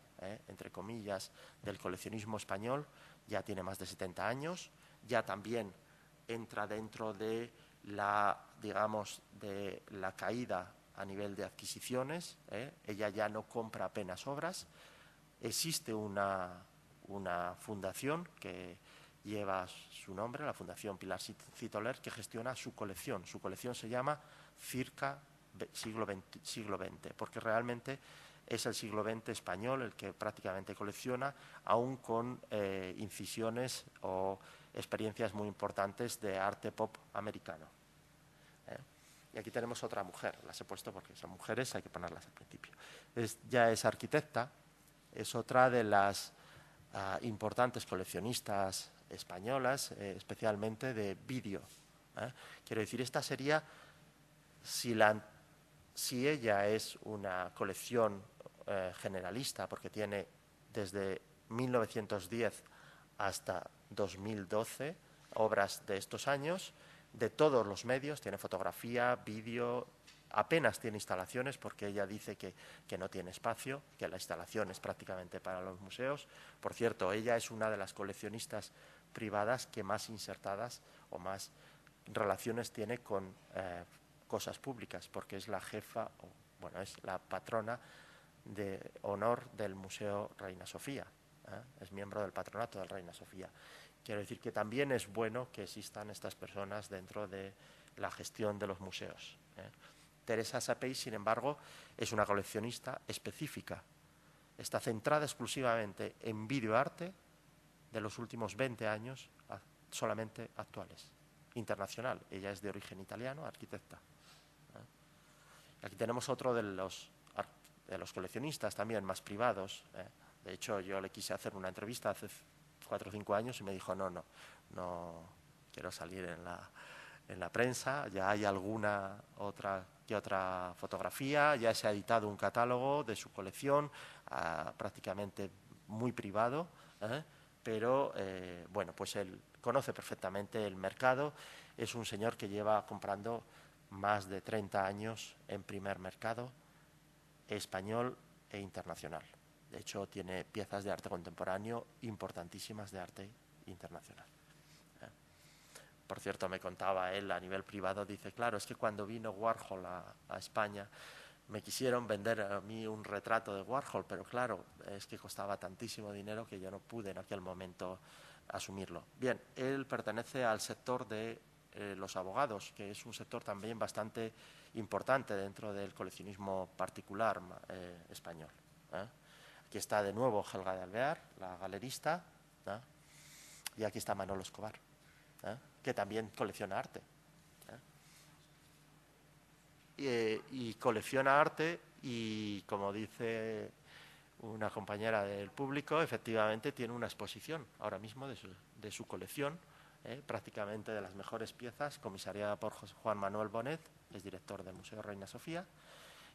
entre comillas, del coleccionismo español. Ya tiene más de 70 años, ya también entra dentro de digamos, de la caída a nivel de adquisiciones. Ella ya no compra apenas obras. Existe una fundación que lleva su nombre, la Fundación Pilar Citoler, que gestiona su colección. Su colección se llama Circa siglo XX, porque realmente es el siglo XX español el que prácticamente colecciona, aún con incisiones o experiencias muy importantes de arte pop americano. Y aquí tenemos otra mujer, las he puesto porque son mujeres, hay que ponerlas al principio. Ya es arquitecta, es otra de las importantes coleccionistas españolas, especialmente de vídeo. Quiero decir, esta sería, si ella es una colección generalista, porque tiene desde 1910 hasta 2012 obras de estos años, de todos los medios, tiene fotografía, vídeo, apenas tiene instalaciones porque ella dice que no tiene espacio, que la instalación es prácticamente para los museos. Por cierto, ella es una de las coleccionistas privadas que más insertadas o más relaciones tiene con cosas públicas, porque es la jefa, bueno, es la patrona de honor del Museo Reina Sofía, es miembro del patronato del Reina Sofía. Quiero decir que también es bueno que existan estas personas dentro de la gestión de los museos. Teresa Sapey, sin embargo, es una coleccionista específica. Está centrada exclusivamente en videoarte de los últimos 20 años, solamente actuales. Internacional. Ella es de origen italiano, arquitecta. Aquí tenemos otro de los coleccionistas también más privados. De hecho, yo le quise hacer una entrevista hace 4 o 5 años y me dijo, no quiero salir en la prensa, ya hay alguna otra fotografía, ya se ha editado un catálogo de su colección, prácticamente muy privado, pero bueno, pues él conoce perfectamente el mercado, es un señor que lleva comprando más de 30 años en primer mercado español e internacional. De hecho, tiene piezas de arte contemporáneo importantísimas de arte internacional. Por cierto, me contaba él a nivel privado, dice, claro, es que cuando vino Warhol a España me quisieron vender a mí un retrato de Warhol, pero claro, es que costaba tantísimo dinero que yo no pude en aquel momento asumirlo. Bien, él pertenece al sector de los abogados, que es un sector también bastante importante dentro del coleccionismo particular español. Aquí está de nuevo Helga de Alvear, la galerista, y aquí está Manolo Escobar, que también colecciona arte. Y colecciona arte y, como dice una compañera del público, efectivamente tiene una exposición ahora mismo de su colección, prácticamente de las mejores piezas, comisariada por Juan Manuel Bonet, es director del Museo Reina Sofía.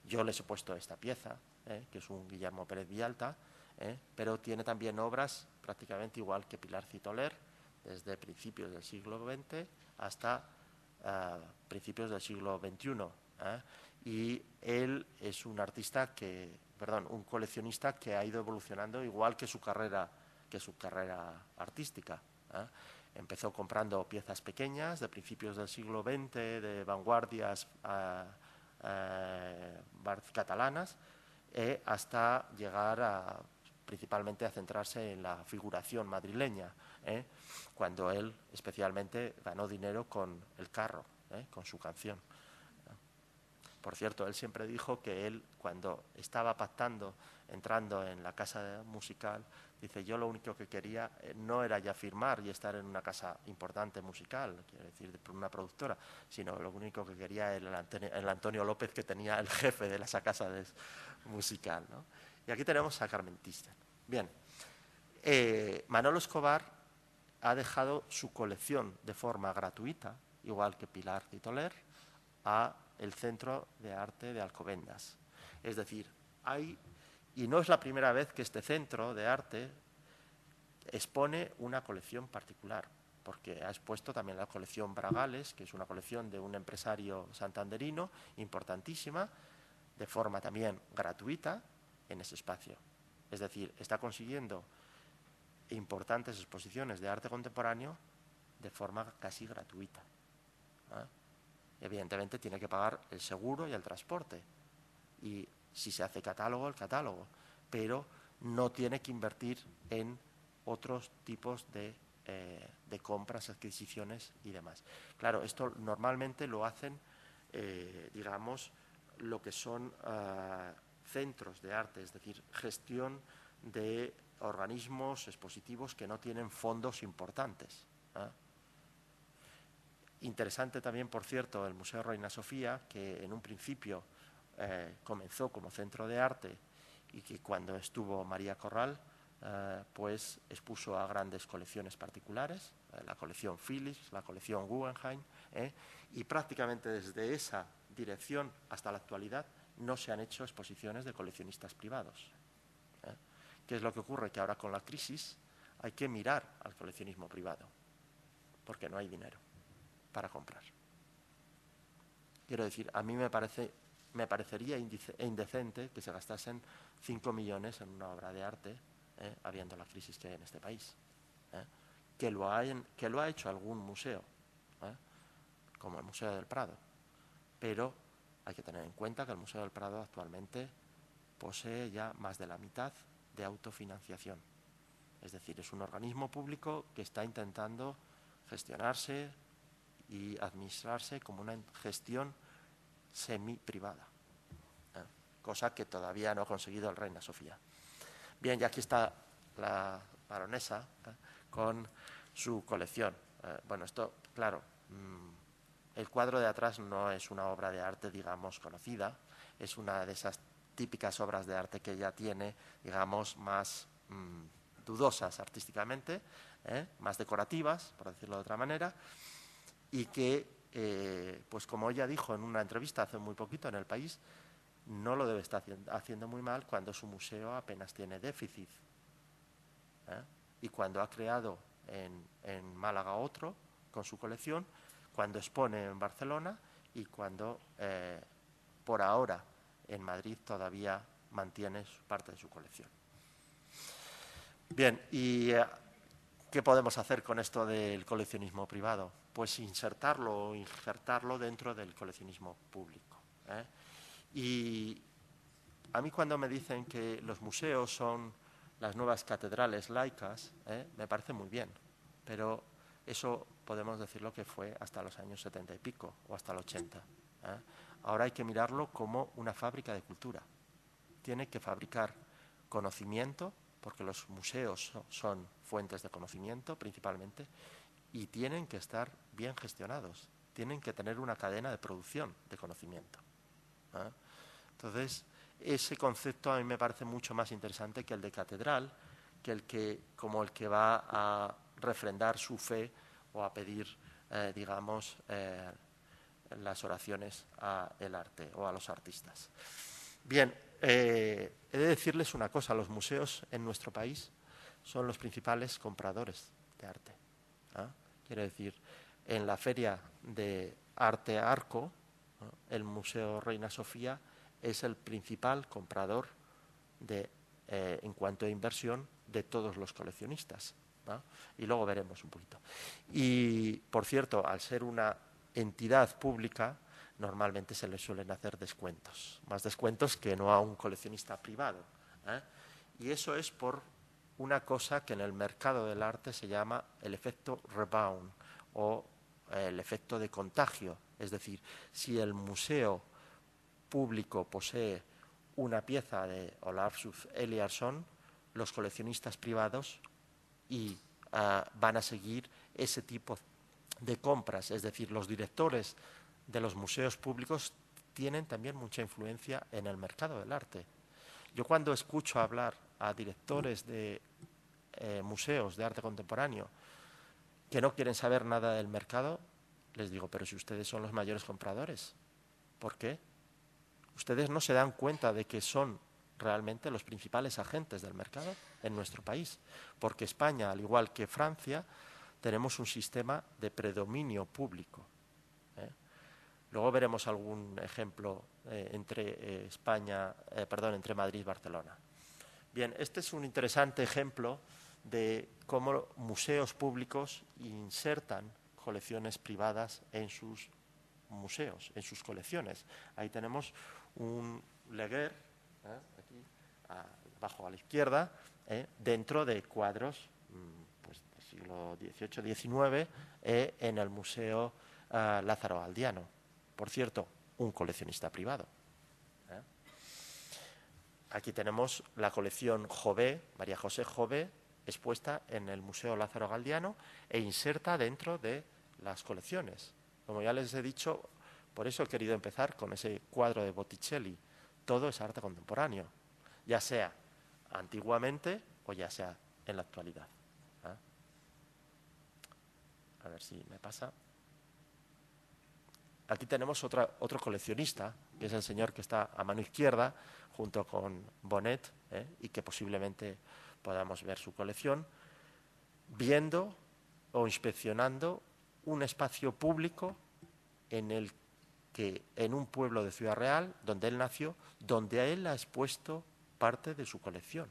Yo les he puesto esta pieza, que es un Guillermo Pérez Vialta, pero tiene también obras prácticamente igual que Pilar Citoler, desde principios del siglo XX hasta principios del siglo XXI. Y él es un un coleccionista que ha ido evolucionando igual que su carrera artística. Empezó comprando piezas pequeñas de principios del siglo XX, de vanguardias catalanas, hasta llegar principalmente a centrarse en la figuración madrileña, cuando él especialmente ganó dinero con El Carro, con su canción. Por cierto, él siempre dijo que él, cuando estaba pactando, entrando en la casa musical, dice, yo lo único que quería no era ya firmar y estar en una casa importante musical, quiero decir, una productora, sino lo único que quería era el Antonio López que tenía el jefe de esa casa musical, ¿no? Y aquí tenemos a Carmen Thyssen. Bien, Manolo Escobar ha dejado su colección de forma gratuita, igual que Pilar Citoler, a el Centro de Arte de Alcobendas. Es decir, y no es la primera vez que este centro de arte expone una colección particular, porque ha expuesto también la colección Bragales, que es una colección de un empresario santanderino importantísima, de forma también gratuita en ese espacio. Es decir, está consiguiendo importantes exposiciones de arte contemporáneo de forma casi gratuita. Evidentemente tiene que pagar el seguro y el transporte, y si se hace catálogo, el catálogo, pero no tiene que invertir en otros tipos de compras, adquisiciones y demás. Claro, esto normalmente lo hacen, digamos, lo que son centros de arte, es decir, gestión de organismos expositivos que no tienen fondos importantes. Interesante también, por cierto, el Museo Reina Sofía, que en un principio comenzó como centro de arte y que cuando estuvo María Corral, pues expuso a grandes colecciones particulares, la colección Philips, la colección Guggenheim, y prácticamente desde esa dirección hasta la actualidad no se han hecho exposiciones de coleccionistas privados. ¿Qué es lo que ocurre? Que ahora con la crisis hay que mirar al coleccionismo privado, porque no hay dinero para comprar. Quiero decir, a mí me parecería indecente que se gastasen 5 millones en una obra de arte, habiendo la crisis que hay en este país. Que lo ha hecho algún museo, como el Museo del Prado, pero hay que tener en cuenta que el Museo del Prado actualmente posee ya más de la mitad de autofinanciación. Es decir, es un organismo público que está intentando gestionarse y administrarse como una gestión semi-privada, cosa que todavía no ha conseguido el Reina Sofía. Bien, y aquí está la baronesa con su colección. Bueno, esto, claro, el cuadro de atrás no es una obra de arte, digamos, conocida, es una de esas típicas obras de arte que ella tiene, digamos, más dudosas artísticamente, más decorativas, por decirlo de otra manera, y que, pues como ella dijo en una entrevista hace muy poquito en El País, no lo debe estar haciendo muy mal cuando su museo apenas tiene déficit. Y cuando ha creado en Málaga otro con su colección, cuando expone en Barcelona y cuando por ahora en Madrid todavía mantiene parte de su colección. Bien, ¿y qué podemos hacer con esto del coleccionismo privado? Pues insertarlo o injertarlo dentro del coleccionismo público. Y a mí cuando me dicen que los museos son las nuevas catedrales laicas, me parece muy bien, pero eso podemos decirlo que fue hasta los años 70 y pico o hasta el 80. Ahora hay que mirarlo como una fábrica de cultura. Tiene que fabricar conocimiento, porque los museos son fuentes de conocimiento principalmente, y tienen que estar bien gestionados, tienen que tener una cadena de producción de conocimiento. Entonces, ese concepto a mí me parece mucho más interesante que el de catedral, como el que va a refrendar su fe o a pedir, digamos, las oraciones al arte o a los artistas. Bien, he de decirles una cosa, los museos en nuestro país son los principales compradores de arte. Quiero decir, en la Feria de Arte Arco, el Museo Reina Sofía es el principal comprador en cuanto a inversión de todos los coleccionistas. Y luego veremos un poquito. Y, por cierto, al ser una entidad pública, normalmente se le suelen hacer descuentos, más descuentos que no a un coleccionista privado. Y eso es por una cosa que en el mercado del arte se llama el efecto rebound o el efecto de contagio. Es decir, si el museo público posee una pieza de Ólafur Eliasson, los coleccionistas privados van a seguir ese tipo de compras. Es decir, los directores de los museos públicos tienen también mucha influencia en el mercado del arte. Yo cuando escucho hablar a directores de museos de arte contemporáneo que no quieren saber nada del mercado, les digo, pero si ustedes son los mayores compradores, ¿por qué? Ustedes no se dan cuenta de que son realmente los principales agentes del mercado en nuestro país, porque España, al igual que Francia, tenemos un sistema de predominio público. Luego veremos algún ejemplo entre Madrid y Barcelona. Bien, este es un interesante ejemplo de cómo museos públicos insertan colecciones privadas en sus museos, en sus colecciones. Ahí tenemos un Leguer, aquí abajo a la izquierda, dentro de cuadros pues, del siglo XVIII-XIX en el Museo Lázaro Galdiano. Por cierto, un coleccionista privado. Aquí tenemos la colección Jouvet, María José Jouvet, expuesta en el Museo Lázaro Galdiano e inserta dentro de las colecciones. Como ya les he dicho, por eso he querido empezar con ese cuadro de Botticelli. Todo es arte contemporáneo, ya sea antiguamente o ya sea en la actualidad. ¿Ah? A ver si me pasa. Aquí tenemos otro coleccionista, que es el señor que está a mano izquierda, junto con Bonet, y que posiblemente podamos ver su colección, viendo o inspeccionando un espacio público en un pueblo de Ciudad Real, donde él nació, donde él ha expuesto parte de su colección.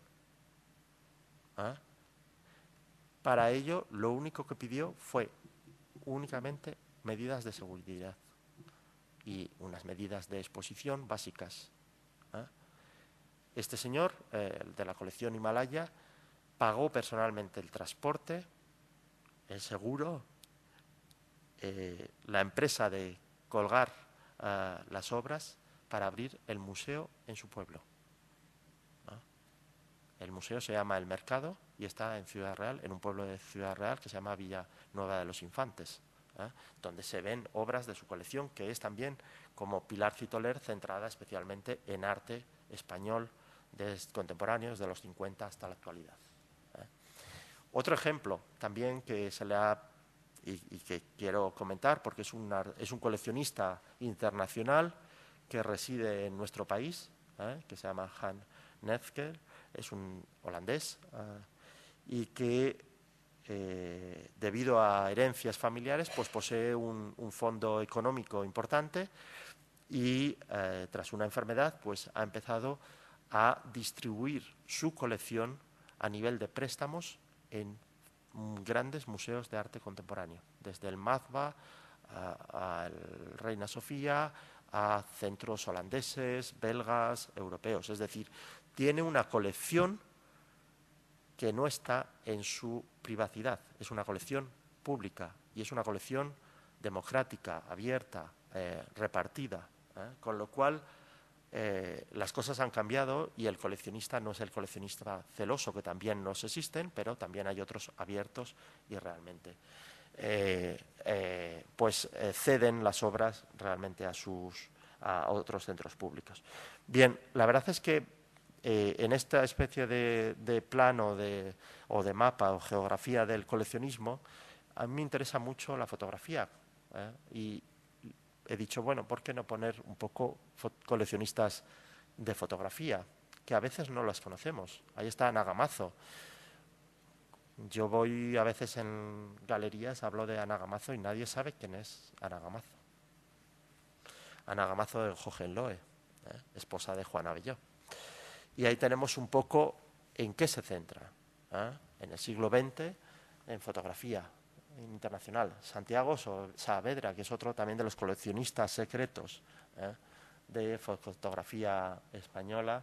¿Ah? Para ello, lo único que pidió fue únicamente medidas de seguridad y unas medidas de exposición básicas. ¿Ah? Este señor, de la colección Himalaya, pagó personalmente el transporte, el seguro, la empresa de colgar las obras para abrir el museo en su pueblo. ¿Ah? El museo se llama El Mercado y está en Ciudad Real, en un pueblo de Ciudad Real que se llama Villanueva de los Infantes, donde se ven obras de su colección, que es también, como Pilar Citoler, centrada especialmente en arte español contemporáneo, desde los 50 hasta la actualidad. Otro ejemplo también que se le ha y que quiero comentar, porque es un coleccionista internacional que reside en nuestro país, que se llama Han Nefker, es un holandés, y que debido a herencias familiares pues posee un fondo económico importante y tras una enfermedad pues ha empezado a distribuir su colección a nivel de préstamos en grandes museos de arte contemporáneo, desde el MACBA al Reina Sofía, a centros holandeses, belgas, europeos. Es decir, tiene una colección que no está en su privacidad, es una colección pública y es una colección democrática, abierta, repartida, con lo cual las cosas han cambiado y el coleccionista no es el coleccionista celoso, que también nos existen, pero también hay otros abiertos y realmente ceden las obras realmente a otros centros públicos. Bien, la verdad es que en esta especie de plano o de mapa o geografía del coleccionismo, a mí me interesa mucho la fotografía y he dicho, bueno, ¿por qué no poner un poco coleccionistas de fotografía? Que a veces no las conocemos. Ahí está Ana Gamazo. Yo voy a veces en galerías, hablo de Ana Gamazo y nadie sabe quién es Ana Gamazo. Ana Gamazo de Hohenlohe, esposa de Juan Abelló. Y ahí tenemos un poco en qué se centra. En el siglo XX, en fotografía internacional. Santiago Saavedra, que es otro también de los coleccionistas secretos de fotografía española.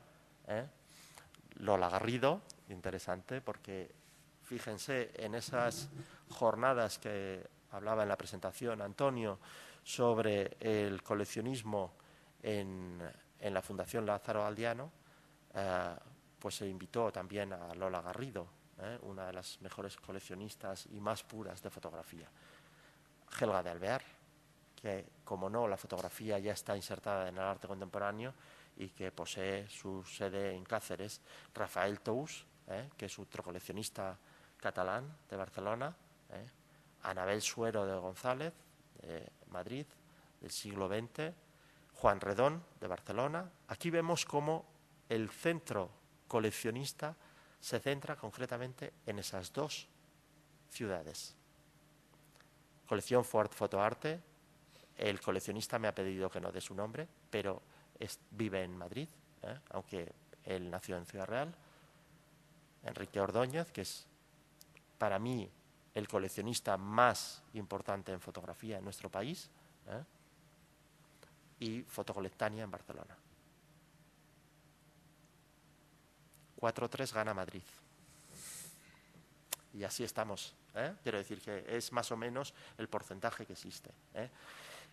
Lola Garrido, interesante, porque fíjense en esas jornadas que hablaba en la presentación Antonio sobre el coleccionismo en la Fundación Lázaro Galdiano, pues se invitó también a Lola Garrido, una de las mejores coleccionistas y más puras de fotografía. Helga de Alvear, que como no, la fotografía ya está insertada en el arte contemporáneo y que posee su sede en Cáceres. Rafael Tous, que es otro coleccionista catalán de Barcelona. Anabel Suero de González, de Madrid, del siglo XX. Juan Redón, de Barcelona. Aquí vemos cómo el centro coleccionista se centra concretamente en esas dos ciudades. Colección Ford Fotoarte, el coleccionista me ha pedido que no dé su nombre, pero vive en Madrid, aunque él nació en Ciudad Real. Enrique Ordóñez, que es para mí el coleccionista más importante en fotografía en nuestro país, y Fotocolectania en Barcelona. 4-3 gana Madrid. Y así estamos. Quiero decir que es más o menos el porcentaje que existe.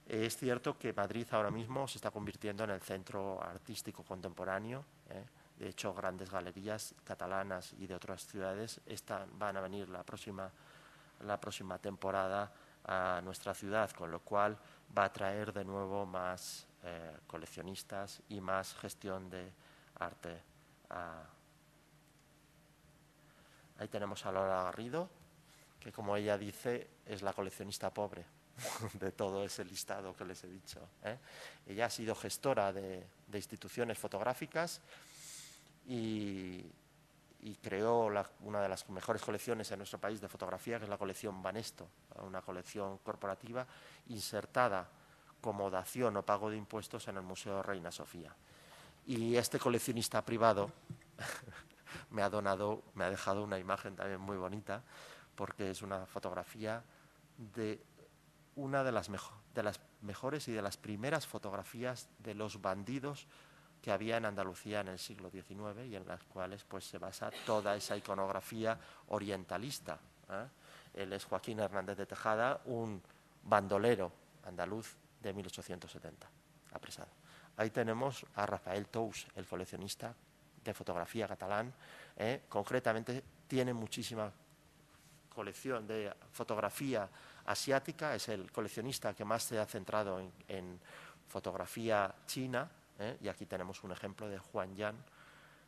Es cierto que Madrid ahora mismo se está convirtiendo en el centro artístico contemporáneo De hecho, grandes galerías catalanas y de otras ciudades van a venir la próxima temporada a nuestra ciudad, con lo cual va a traer de nuevo más coleccionistas y más gestión de arte. Ahí tenemos a Laura Garrido, que, como ella dice, es la coleccionista pobre de todo ese listado que les he dicho. Ella ha sido gestora de instituciones fotográficas y creó una de las mejores colecciones en nuestro país de fotografía, que es la colección Banesto, una colección corporativa insertada como dación o pago de impuestos en el Museo Reina Sofía. Y este coleccionista privado me ha dejado una imagen también muy bonita, porque es una fotografía de una de las mejores y de las primeras fotografías de los bandidos que había en Andalucía en el siglo XIX y en las cuales pues se basa toda esa iconografía orientalista. Él es Joaquín Hernández de Tejada, un bandolero andaluz de 1870, apresado. Ahí tenemos a Rafael Tous, el coleccionista de fotografía catalán. Concretamente tiene muchísima colección de fotografía asiática, es el coleccionista que más se ha centrado en fotografía china, y aquí tenemos un ejemplo de Juan Yan,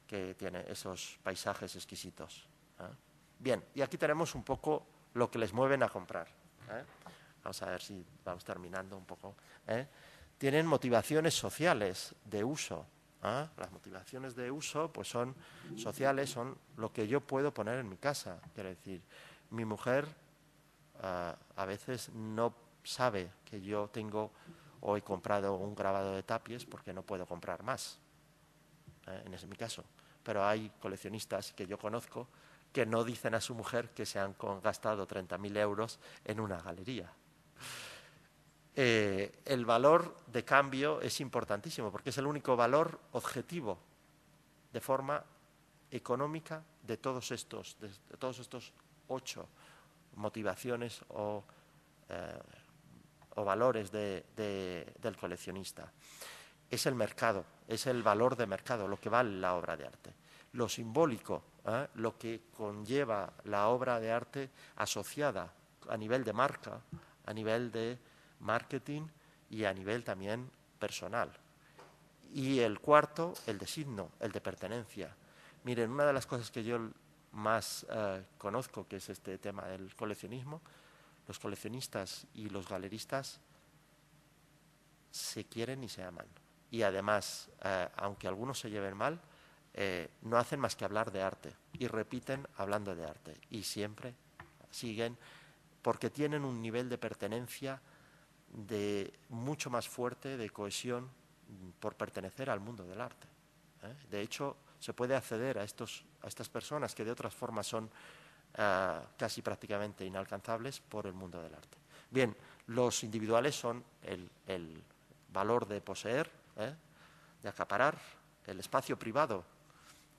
que tiene esos paisajes exquisitos. Bien, y aquí tenemos un poco lo que les mueven a comprar. Vamos a ver si vamos terminando un poco. Tienen motivaciones sociales de uso. Las motivaciones de uso pues son sociales, son lo que yo puedo poner en mi casa. Quiero decir, mi mujer a veces no sabe que yo tengo o he comprado un grabado de Tapies porque no puedo comprar más, en ese mi caso. Pero hay coleccionistas que yo conozco que no dicen a su mujer que se han gastado 30.000 euros en una galería. El valor de cambio es importantísimo porque es el único valor objetivo de forma económica de todos estos 8 motivaciones o valores del coleccionista. Es el mercado, es el valor de mercado, lo que vale la obra de arte. Lo simbólico, lo que conlleva la obra de arte asociada a nivel de marca, a nivel de marketing y a nivel también personal. Y el cuarto, el de signo, el de pertenencia. Miren, una de las cosas que yo más conozco, que es este tema del coleccionismo, los coleccionistas y los galeristas se quieren y se aman. Y además, aunque algunos se lleven mal, no hacen más que hablar de arte y repiten hablando de arte y siempre siguen porque tienen un nivel de pertenencia mucho más fuerte, de cohesión por pertenecer al mundo del arte. De hecho, se puede acceder a estas personas que de otras formas son casi prácticamente inalcanzables por el mundo del arte. Bien, los individuales son el valor de poseer, de acaparar, el espacio privado,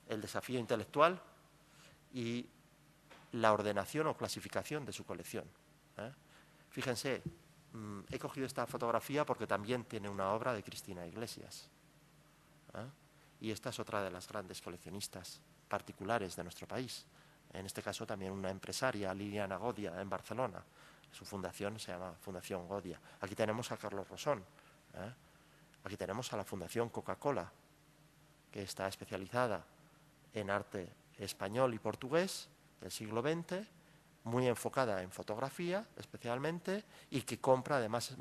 el desafío intelectual y la ordenación o clasificación de su colección. Fíjense, he cogido esta fotografía porque también tiene una obra de Cristina Iglesias. Y esta es otra de las grandes coleccionistas particulares de nuestro país. En este caso también una empresaria, Liliana Godia, en Barcelona. Su fundación se llama Fundación Godia. Aquí tenemos a Carlos Rosón. Aquí tenemos a la Fundación Coca-Cola, que está especializada en arte español y portugués del siglo XX, muy enfocada en fotografía especialmente, y que compra además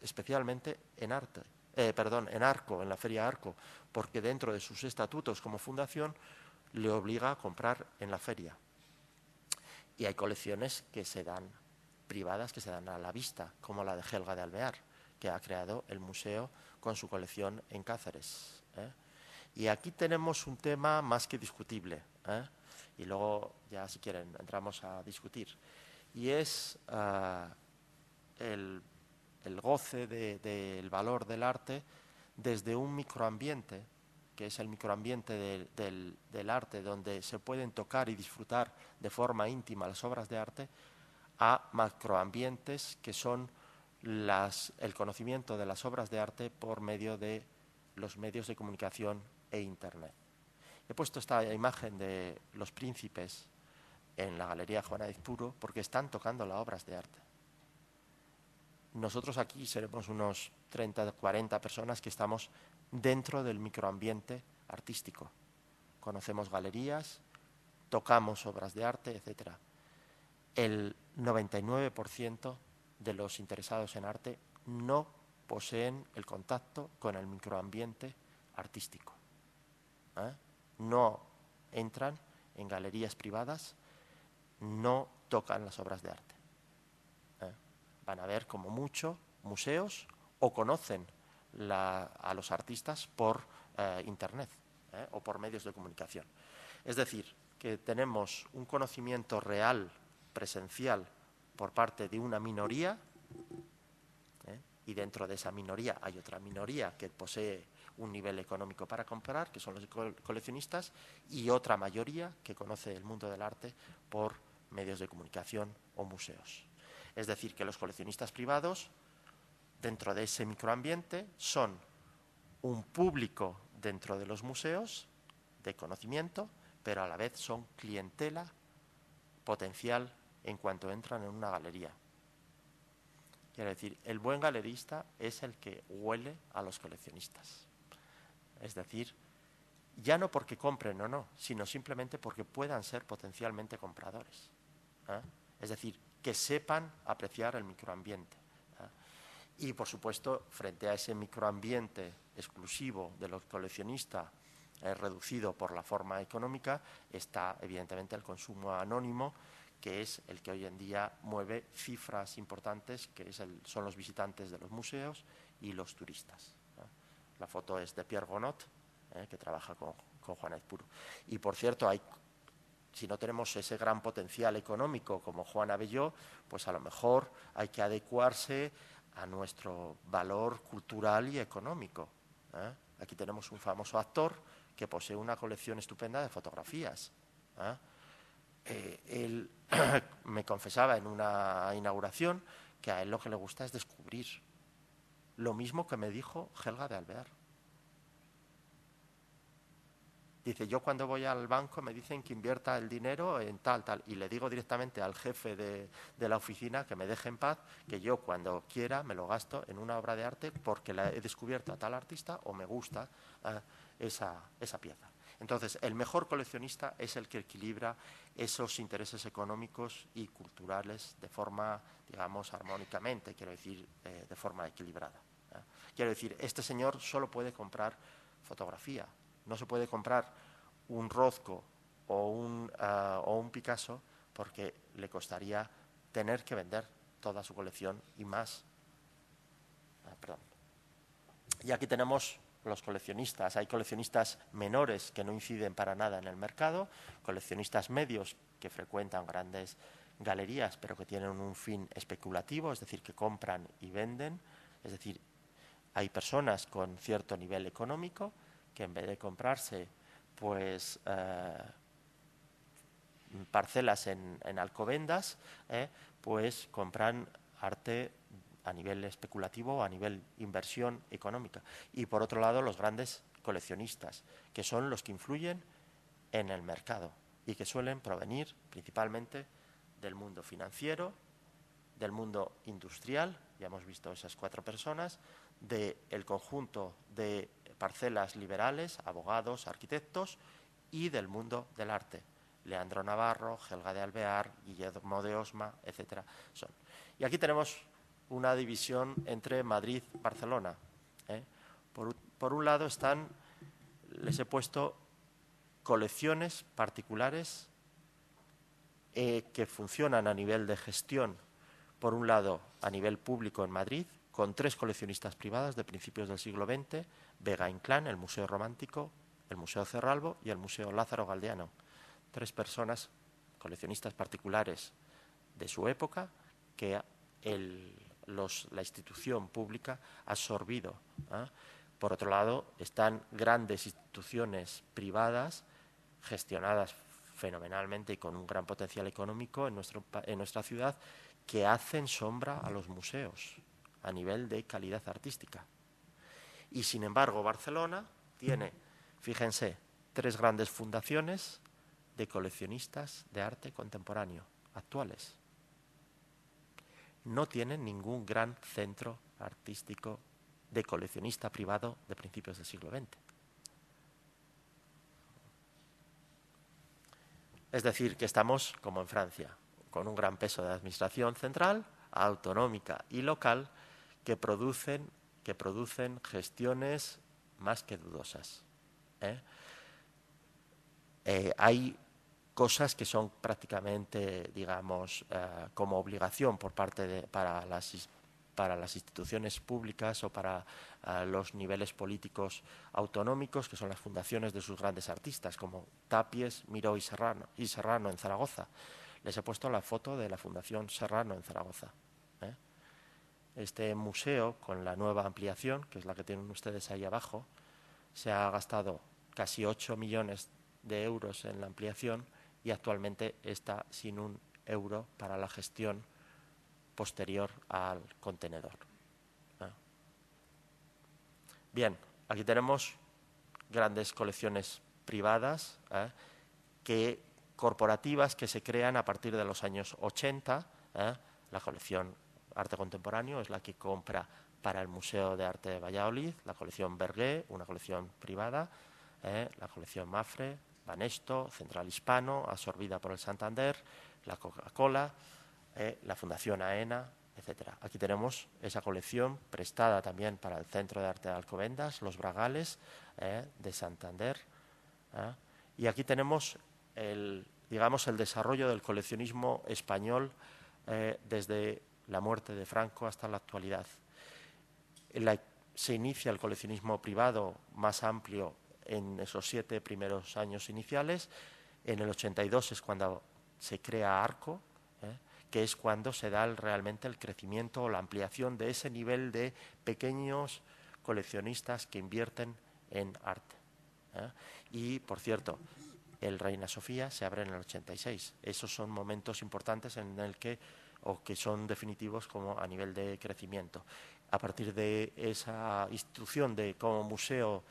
especialmente en Arco, en la Feria Arco, porque dentro de sus estatutos como fundación le obliga a comprar en la feria. Y hay colecciones que se dan privadas, que se dan a la vista, como la de Helga de Alvear, que ha creado el museo con su colección en Cáceres. Y aquí tenemos un tema más que discutible, y luego ya, si quieren, entramos a discutir. Y es el goce del valor del arte desde un microambiente, que es el microambiente del arte, donde se pueden tocar y disfrutar de forma íntima las obras de arte, a macroambientes que son el conocimiento de las obras de arte por medio de los medios de comunicación e Internet. He puesto esta imagen de los príncipes en la Galería Juan Aizpuru porque están tocando las obras de arte. Nosotros aquí seremos unos 30, 40 personas que estamos dentro del microambiente artístico. Conocemos galerías, tocamos obras de arte, etc. El 99% de los interesados en arte no poseen el contacto con el microambiente artístico. No entran en galerías privadas, no tocan las obras de arte. Van a ver como mucho museos o conocen a los artistas por internet o por medios de comunicación. Es decir, que tenemos un conocimiento real, presencial, por parte de una minoría, y dentro de esa minoría hay otra minoría que posee un nivel económico para comprar, que son los coleccionistas, y otra mayoría que conoce el mundo del arte por medios de comunicación o museos. Es decir, que los coleccionistas privados, dentro de ese microambiente, son un público dentro de los museos de conocimiento, pero a la vez son clientela potencial en cuanto entran en una galería. Quiero decir, el buen galerista es el que huele a los coleccionistas. Es decir, ya no porque compren o no, sino simplemente porque puedan ser potencialmente compradores. Es decir, que sepan apreciar el microambiente. Y, por supuesto, frente a ese microambiente exclusivo de los coleccionistas, reducido por la forma económica, está evidentemente el consumo anónimo, que es el que hoy en día mueve cifras importantes, que son los visitantes de los museos y los turistas. La foto es de Pierre Gonot, que trabaja con Juan Aizpuru. Y, por cierto, si no tenemos ese gran potencial económico como Juan Abelló, pues a lo mejor hay que adecuarse a nuestro valor cultural y económico. Aquí tenemos un famoso actor que posee una colección estupenda de fotografías. Él me confesaba en una inauguración que a él lo que le gusta es descubrir. Lo mismo que me dijo Helga de Alvear. Dice, yo cuando voy al banco me dicen que invierta el dinero en tal, y le digo directamente al jefe de la oficina que me deje en paz, que yo cuando quiera me lo gasto en una obra de arte porque la he descubierto a tal artista o me gusta esa pieza. Entonces, el mejor coleccionista es el que equilibra esos intereses económicos y culturales de forma, digamos, armónicamente, quiero decir, de forma equilibrada. Quiero decir, este señor solo puede comprar fotografía. No se puede comprar un Rothko o un Picasso porque le costaría tener que vender toda su colección y más. Y aquí tenemos los coleccionistas. Hay coleccionistas menores que no inciden para nada en el mercado, coleccionistas medios que frecuentan grandes galerías pero que tienen un fin especulativo, es decir, que compran y venden. Es decir, hay personas con cierto nivel económico que en vez de comprarse pues parcelas en Alcobendas, pues compran arte a nivel especulativo o a nivel inversión económica. Y por otro lado, los grandes coleccionistas, que son los que influyen en el mercado y que suelen provenir principalmente del mundo financiero, del mundo industrial, ya hemos visto esas 4 personas, del conjunto de parcelas liberales, abogados, arquitectos, y del mundo del arte. Leandro Navarro, Helga de Alvear, Guillermo de Osma, etcétera. Y aquí tenemos una división entre Madrid y Barcelona. Por un lado les he puesto colecciones particulares que funcionan a nivel de gestión, por un lado a nivel público en Madrid, con 3 coleccionistas privadas de principios del siglo XX, Vega Inclán, el Museo Romántico, el Museo Cerralbo y el Museo Lázaro Galdeano. 3 personas, coleccionistas particulares de su época, que la institución pública ha absorbido. Por otro lado, están grandes instituciones privadas gestionadas fenomenalmente y con un gran potencial económico en nuestra ciudad, que hacen sombra a los museos a nivel de calidad artística. Y sin embargo, Barcelona tiene, fíjense, 3 grandes fundaciones de coleccionistas de arte contemporáneo actuales. No tienen ningún gran centro artístico de coleccionista privado de principios del siglo XX. Es decir, que estamos, como en Francia, con un gran peso de administración central, autonómica y local, que producen gestiones más que dudosas. Hay cosas que son prácticamente, digamos, como obligación por parte para las instituciones públicas o para los niveles políticos autonómicos, que son las fundaciones de sus grandes artistas, como Tapies, Miró y Serrano en Zaragoza. Les he puesto la foto de la Fundación Serrano en Zaragoza. Este museo, con la nueva ampliación, que es la que tienen ustedes ahí abajo, se ha gastado casi 8 millones de euros en la ampliación y actualmente está sin un euro para la gestión posterior al contenedor. Bien, aquí tenemos grandes colecciones privadas corporativas que se crean a partir de los años 80. La colección Arte Contemporáneo es la que compra para el Museo de Arte de Valladolid, la colección Bergué, una colección privada, la colección Mafre, Banesto, Central Hispano, absorbida por el Santander, la Coca-Cola, la Fundación AENA, etcétera. Aquí tenemos esa colección prestada también para el Centro de Arte de Alcobendas, los Bragales, de Santander. Y aquí tenemos el desarrollo del coleccionismo español desde la muerte de Franco hasta la actualidad. Se inicia el coleccionismo privado más amplio en esos 7 primeros años iniciales. En el 82 es cuando se crea Arco, que es cuando se da realmente el crecimiento o la ampliación de ese nivel de pequeños coleccionistas que invierten en arte. Y, por cierto, el Reina Sofía se abre en el 86. Esos son momentos importantes en el que son definitivos como a nivel de crecimiento. A partir de esa institución como museo,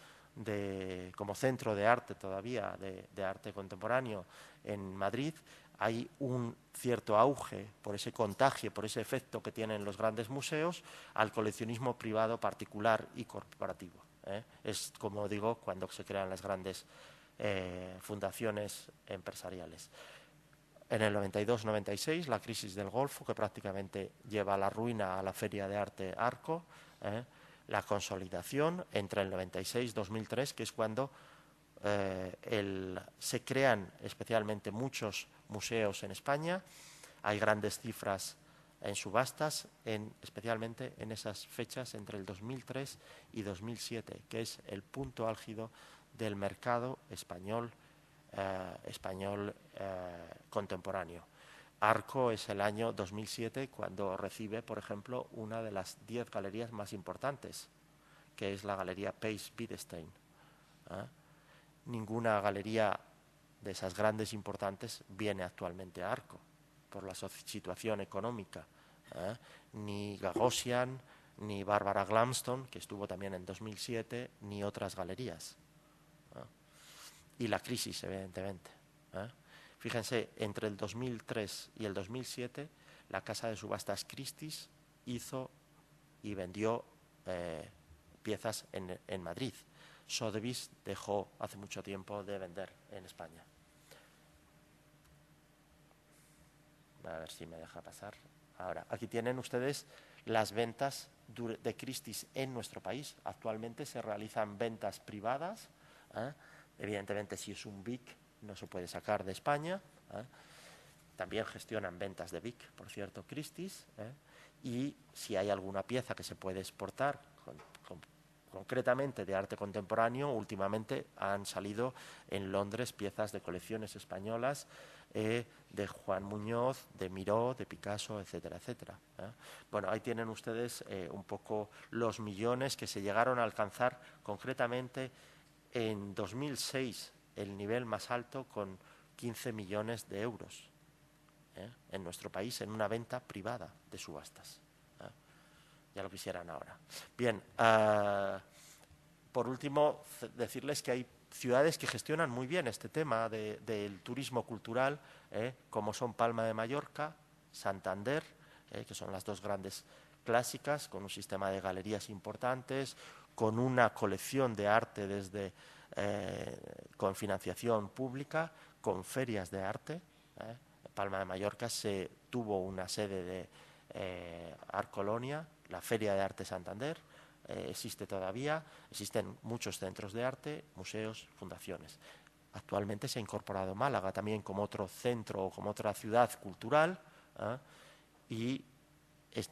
como centro de arte todavía, de arte contemporáneo en Madrid, hay un cierto auge por ese contagio, por ese efecto que tienen los grandes museos al coleccionismo privado particular y corporativo. Es, como digo, cuando se crean las grandes fundaciones empresariales. En el 92-96, la crisis del Golfo, que prácticamente lleva a la ruina a la Feria de Arte Arco, la consolidación entre el 96-2003, que es cuando se crean especialmente muchos museos en España. Hay grandes cifras en subastas, especialmente en esas fechas entre el 2003 y 2007, que es el punto álgido del mercado español contemporáneo. Arco es el año 2007 cuando recibe, por ejemplo, una de las 10 galerías más importantes, que es la Galería Pace-Wittgenstein. Ninguna galería de esas grandes importantes viene actualmente a Arco por la situación económica. Ni Gagosian, ni Barbara Glamston, que estuvo también en 2007, ni otras galerías. Y la crisis, evidentemente. Fíjense, entre el 2003 y el 2007, la casa de subastas Christie's hizo y vendió piezas en Madrid. Sotheby's dejó hace mucho tiempo de vender en España. A ver si me deja pasar. Ahora, aquí tienen ustedes las ventas de Christie's en nuestro país. Actualmente se realizan ventas privadas. Evidentemente, si es un BIC, no se puede sacar de España. También gestionan ventas de BIC, por cierto, Christie's. Y si hay alguna pieza que se puede exportar, concretamente de arte contemporáneo, últimamente han salido en Londres piezas de colecciones españolas de Juan Muñoz, de Miró, de Picasso, etcétera, etcétera. Bueno, ahí tienen ustedes un poco los millones que se llegaron a alcanzar concretamente en 2006, el nivel más alto con 15 millones de euros en nuestro país en una venta privada de subastas. Ya lo quisieran ahora. Bien, por último, decirles que hay ciudades que gestionan muy bien este tema del turismo cultural, como son Palma de Mallorca, Santander, que son las dos grandes clásicas, con un sistema de galerías importantes, con una colección de arte con financiación pública, con ferias de arte. En Palma de Mallorca se tuvo una sede de Arcolonia, la Feria de Arte Santander, existe todavía, existen muchos centros de arte, museos, fundaciones. Actualmente se ha incorporado Málaga también como otro centro o como otra ciudad cultural, y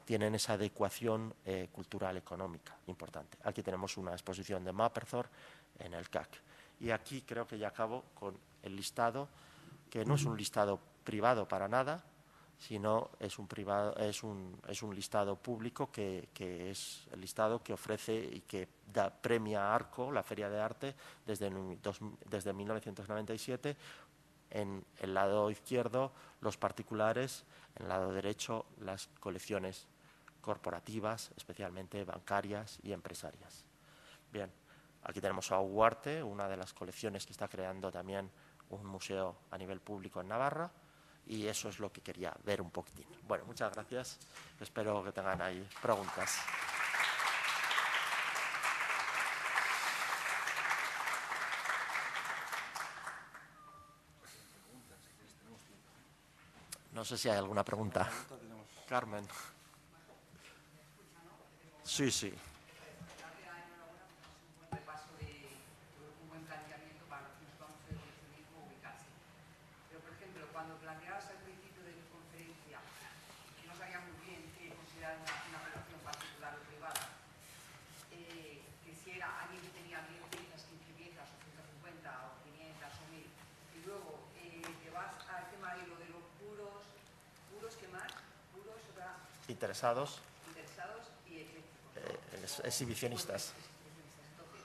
tienen esa adecuación cultural económica importante. Aquí tenemos una exposición de Mapplethorpe en el CAC. Y aquí creo que ya acabo con el listado, que no es un listado privado para nada, sino es un listado público que es el listado que ofrece y que premia a Arco, la Feria de Arte, desde 1997. En el lado izquierdo, los particulares; en el lado derecho, las colecciones corporativas, especialmente bancarias y empresarias. Bien, aquí tenemos a Ugarte, una de las colecciones que está creando también un museo a nivel público en Navarra, y eso es lo que quería ver un poquitín. Bueno, muchas gracias. Espero que tengan ahí preguntas. No sé si hay alguna pregunta. Carmen. Sí, sí. Cuando planteabas al principio de tu conferencia que no sabía muy bien qué considerar una relación particular o privada, que si era alguien que tenía 10 piezas, 15 piezas, o 150, o 500, o 1000, y luego te vas al tema de lo de los puros, ¿qué más? Puros, otra... Interesados y eclécticos. Exhibicionistas. Entonces,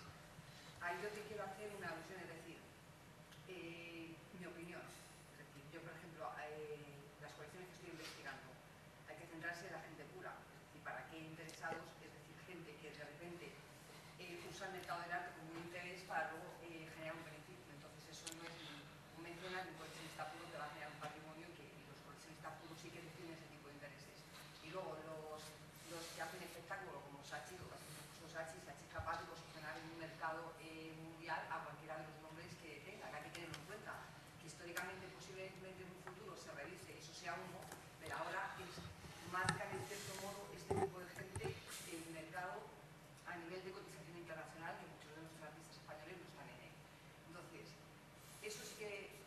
ahí yo te quiero hacer una alusión, es decir, mi opinión. Es decir, yo, por ejemplo, las colecciones que estoy investigando, hay que centrarse en la gente pura. Es decir, ¿para qué interesados? Es decir, gente que de repente usa el mercado del arte como un interés para luego generar un beneficio. Entonces, eso no es un mencionar que un coleccionista puro te va a generar un patrimonio, que los coleccionistas puros sí que definen ese tipo de intereses. Y luego los que hacen espectáculo, como Saatchi, Saatchi es capaz de posicionar en un mercado mundial a cualquiera de los nombres que tenga. Que hay que tenerlo en cuenta, que históricamente posiblemente en un futuro se revise, eso sea uno, pero ahora es marcan en cierto modo este tipo de gente el mercado a nivel de cotización internacional, que muchos de nuestros artistas españoles no están en él. Entonces, eso sí que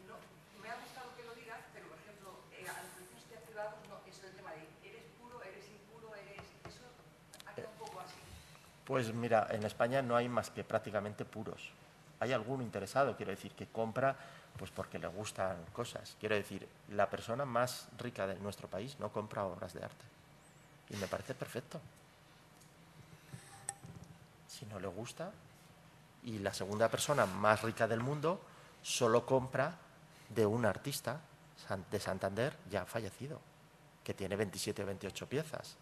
no, me ha gustado que lo digas, pero por ejemplo, a los coleccionistas privados, no, eso el tema de eres puro, eres impuro, eso ha quedado un poco así. Pues mira, en España no hay más que prácticamente puros. Hay alguno interesado, quiero decir, que compra pues porque le gustan cosas. Quiero decir, la persona más rica de nuestro país no compra obras de arte. Y me parece perfecto. Si no le gusta. Y la segunda persona más rica del mundo solo compra de un artista de Santander ya fallecido, que tiene 27 o 28 piezas.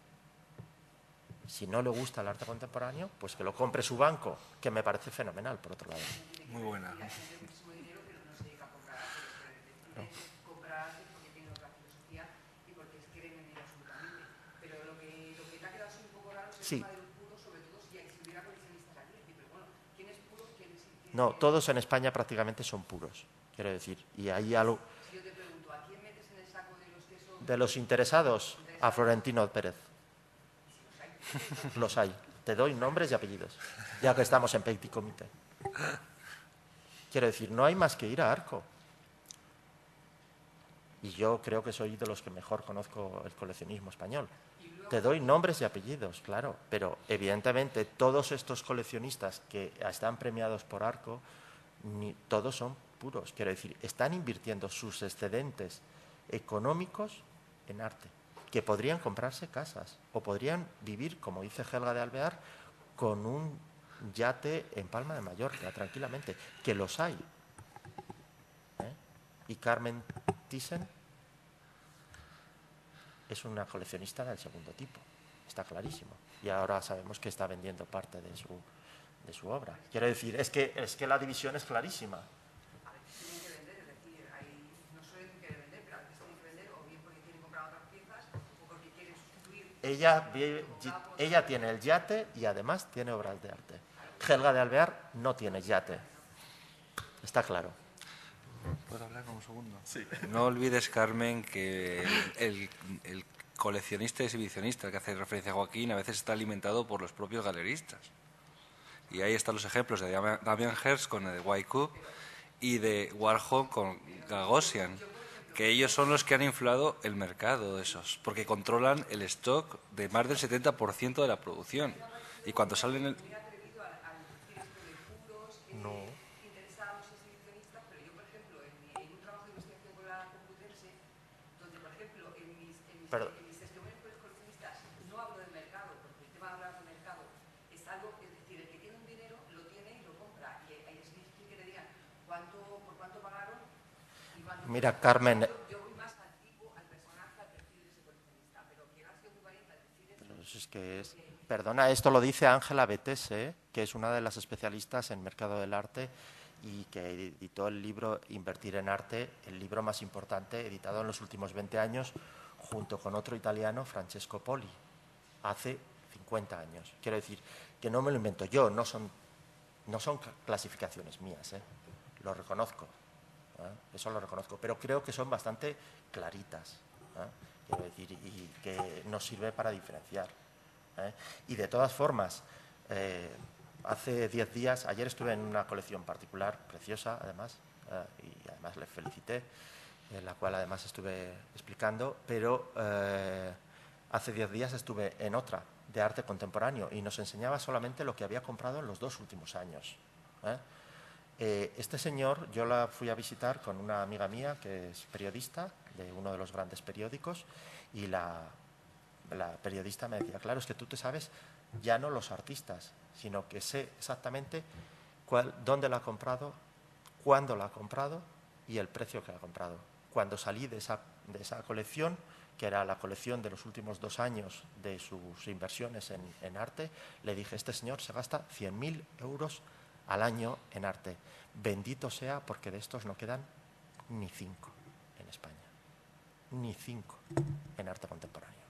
Si no le gusta el arte contemporáneo, pues que lo compre su banco, que me parece fenomenal, por otro lado. Muy buena. Comprar arte porque tiene otra filosofía y porque quieren vender absolutamente. Pero lo que te ha quedado así un poco raro es el tema de los puros, sobre todo si hubiera coleccionistas aquí. Pero bueno, ¿quién es puro? No, todos en España prácticamente son puros, quiero decir. Y hay algo... Si yo te pregunto, ¿a quién metes en el saco de los que son... De los interesados, a Florentino Pérez. Los hay. Te doy nombres y apellidos, ya que estamos en Petit Comité. Quiero decir, no hay más que ir a Arco. Y yo creo que soy de los que mejor conozco el coleccionismo español. Te doy nombres y apellidos, claro, pero evidentemente todos estos coleccionistas que están premiados por Arco, todos son puros. Quiero decir, están invirtiendo sus excedentes económicos en arte, que podrían comprarse casas o podrían vivir, como dice Helga de Alvear, con un yate en Palma de Mallorca, tranquilamente, que los hay. Y Carmen Thyssen es una coleccionista del segundo tipo, está clarísimo. Y ahora sabemos que está vendiendo parte de su obra. Quiero decir, es que la división es clarísima. A veces tienen que vender, es decir, no solo tienen que vender, pero a veces tienen que vender o bien porque quieren comprar otras piezas o porque quieren sustituir. Ella tiene el yate y además tiene obras de arte. Helga de Alvear no tiene yate. Está claro. ¿Puedo hablar un segundo? Sí. No olvides, Carmen, que el coleccionista y exhibicionista que hace referencia a Joaquín a veces está alimentado por los propios galeristas. Y ahí están los ejemplos de Damien Hirst con el White Cube y de Warhol con Gagosian, que ellos son los que han inflado el mercado de esos, porque controlan el stock de más del 70% de la producción. Y cuando salen... No. Interesados exhibicionistas, pero yo, por ejemplo, en un trabajo de investigación con la Complutense, donde, por ejemplo, en mis testimonios con los coleccionistas no hablo del mercado, porque el tema de hablar del mercado es algo, es decir, el que tiene un dinero lo tiene y lo compra, y es difícil que le digan por cuánto pagaron y cuánto. Mira, Carmen. Yo voy más antiguo al personaje, al perfil de ese coleccionista, pero que ha sido muy valiente al decir eso. Perdona, esto lo dice Ángela Betese, que es una de las especialistas en mercado del arte y que editó el libro Invertir en Arte, el libro más importante editado en los últimos 20 años, junto con otro italiano, Francesco Poli, hace 50 años. Quiero decir, que no me lo invento yo, no son clasificaciones mías, lo reconozco, eso lo reconozco, pero creo que son bastante claritas, quiero decir, y que nos sirve para diferenciar. Y de todas formas, hace 10 días, ayer estuve en una colección particular, preciosa además, y además le felicité, en la cual además estuve explicando, pero hace 10 días estuve en otra, de arte contemporáneo, y nos enseñaba solamente lo que había comprado en los 2 últimos años. Este señor, yo la fui a visitar con una amiga mía que es periodista de uno de los grandes periódicos, y la periodista me decía, claro, es que tú te sabes ya no los artistas, sino que sé exactamente dónde la ha comprado, cuándo la ha comprado y el precio que la ha comprado. Cuando salí de esa colección, que era la colección de los últimos 2 años de sus inversiones en arte, le dije, este señor se gasta 100.000 euros al año en arte. Bendito sea, porque de estos no quedan ni 5 en España. Ni 5 en arte contemporáneo.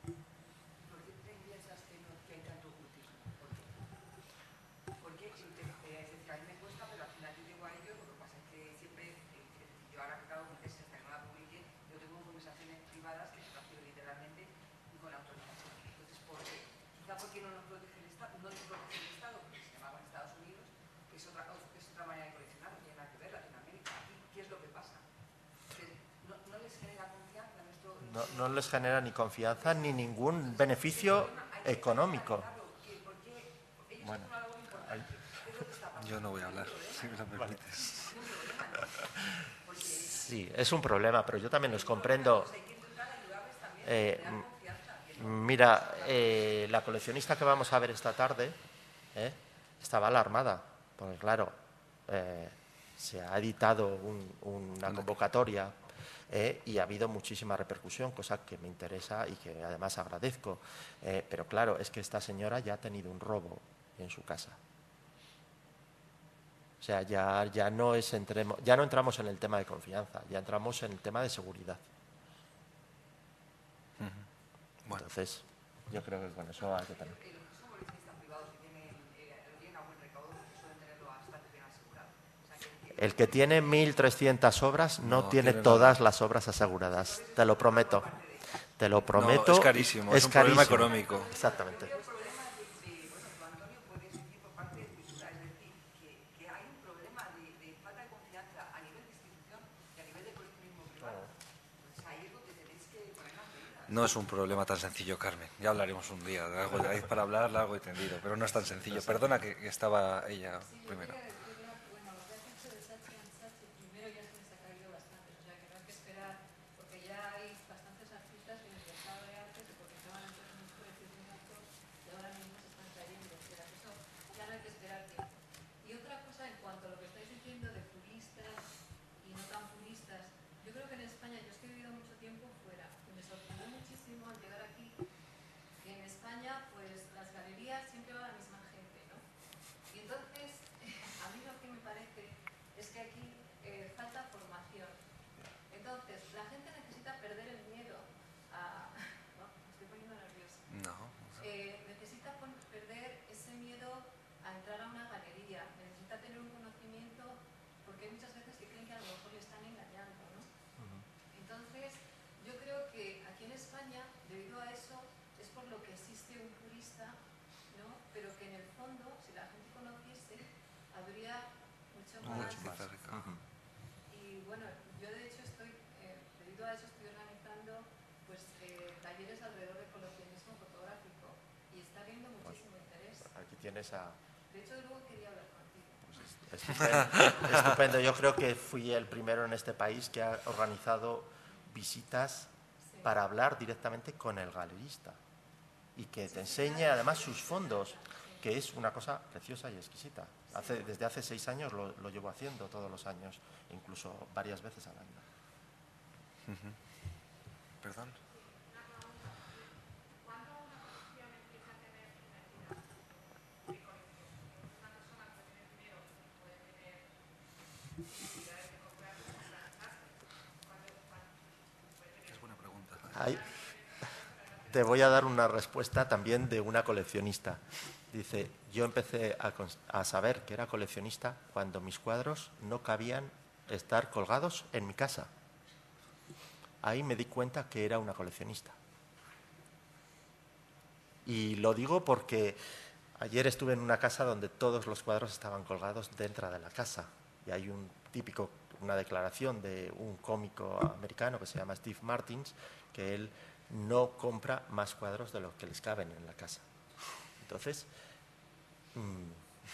¿Por qué piensas que hay tanto ocultismo? Porque es decir, a mí me cuesta, pero al final yo llego a ello. Lo que pasa es que siempre, yo ahora que acabo de tesis, hasta que no la publique, yo tengo conversaciones privadas que se hacen literalmente y con autorización. Entonces, quizá porque no nos protege el Estado, no nos protege el Estado, porque se llama con Estados Unidos, que es otra manera de coleccionar, no tiene nada que ver Latinoamérica. Aquí, ¿qué es lo que pasa? ¿No les genera confianza en esto? No les genera ni confianza ni ningún beneficio económico. Bueno, yo no voy a hablar, si me lo permites. Sí, es un problema, pero yo también los comprendo. Mira, la coleccionista que vamos a ver esta tarde estaba alarmada, porque claro, se ha editado una convocatoria y ha habido muchísima repercusión, cosa que me interesa y que además agradezco. Pero claro, es que esta señora ya ha tenido un robo en su casa. O sea, ya no entramos en el tema de confianza, ya entramos en el tema de seguridad. Bueno. Entonces, yo creo que con eso hay que tener. Son coleccionistas privados que tienen a buen recaudo, porque suelen tenerlo bastante bien asegurado. El que tiene 1.300 obras no tiene todas las obras aseguradas, te lo prometo. Te lo prometo. No, es carísimo, es un problema económico. Exactamente. No es un problema tan sencillo, Carmen. Ya hablaremos un día de algo de para hablar largo y tendido, pero no es tan sencillo. Perdona que estaba ella primero. habría mucho Mucho más. más cerca. Y bueno, yo de hecho estoy, debido a eso estoy organizando pues, talleres alrededor de coleccionismo fotográfico y está habiendo muchísimo interés. Aquí tienes a... De hecho, luego quería hablar contigo. Pues estupendo, estupendo. Yo creo que fui el primero en este país que ha organizado visitas para hablar directamente con el galerista y que te enseñe además sus fondos, que es una cosa preciosa y exquisita. Desde hace 6 años lo llevo haciendo todos los años, incluso varias veces al año. Perdón. ¿Cuándo una colección empieza a tener una entidad de colección? Una persona puede tener dinero, puede tener necesidades de comprar arte. Es buena pregunta. Ahí te voy a dar una respuesta también de una coleccionista. Dice, yo empecé a saber que era coleccionista cuando mis cuadros no cabían estar colgados en mi casa. Ahí me di cuenta que era una coleccionista. Y lo digo porque ayer estuve en una casa donde todos los cuadros estaban colgados dentro de la casa. Y hay una declaración de un cómico americano que se llama Steve Martins, que él no compra más cuadros de los que les caben en la casa. Entonces,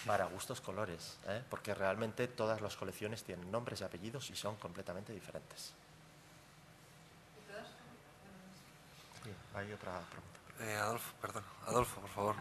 para gustos colores, porque realmente todas las colecciones tienen nombres y apellidos y son completamente diferentes. Sí, hay otra pregunta. Adolfo, por favor.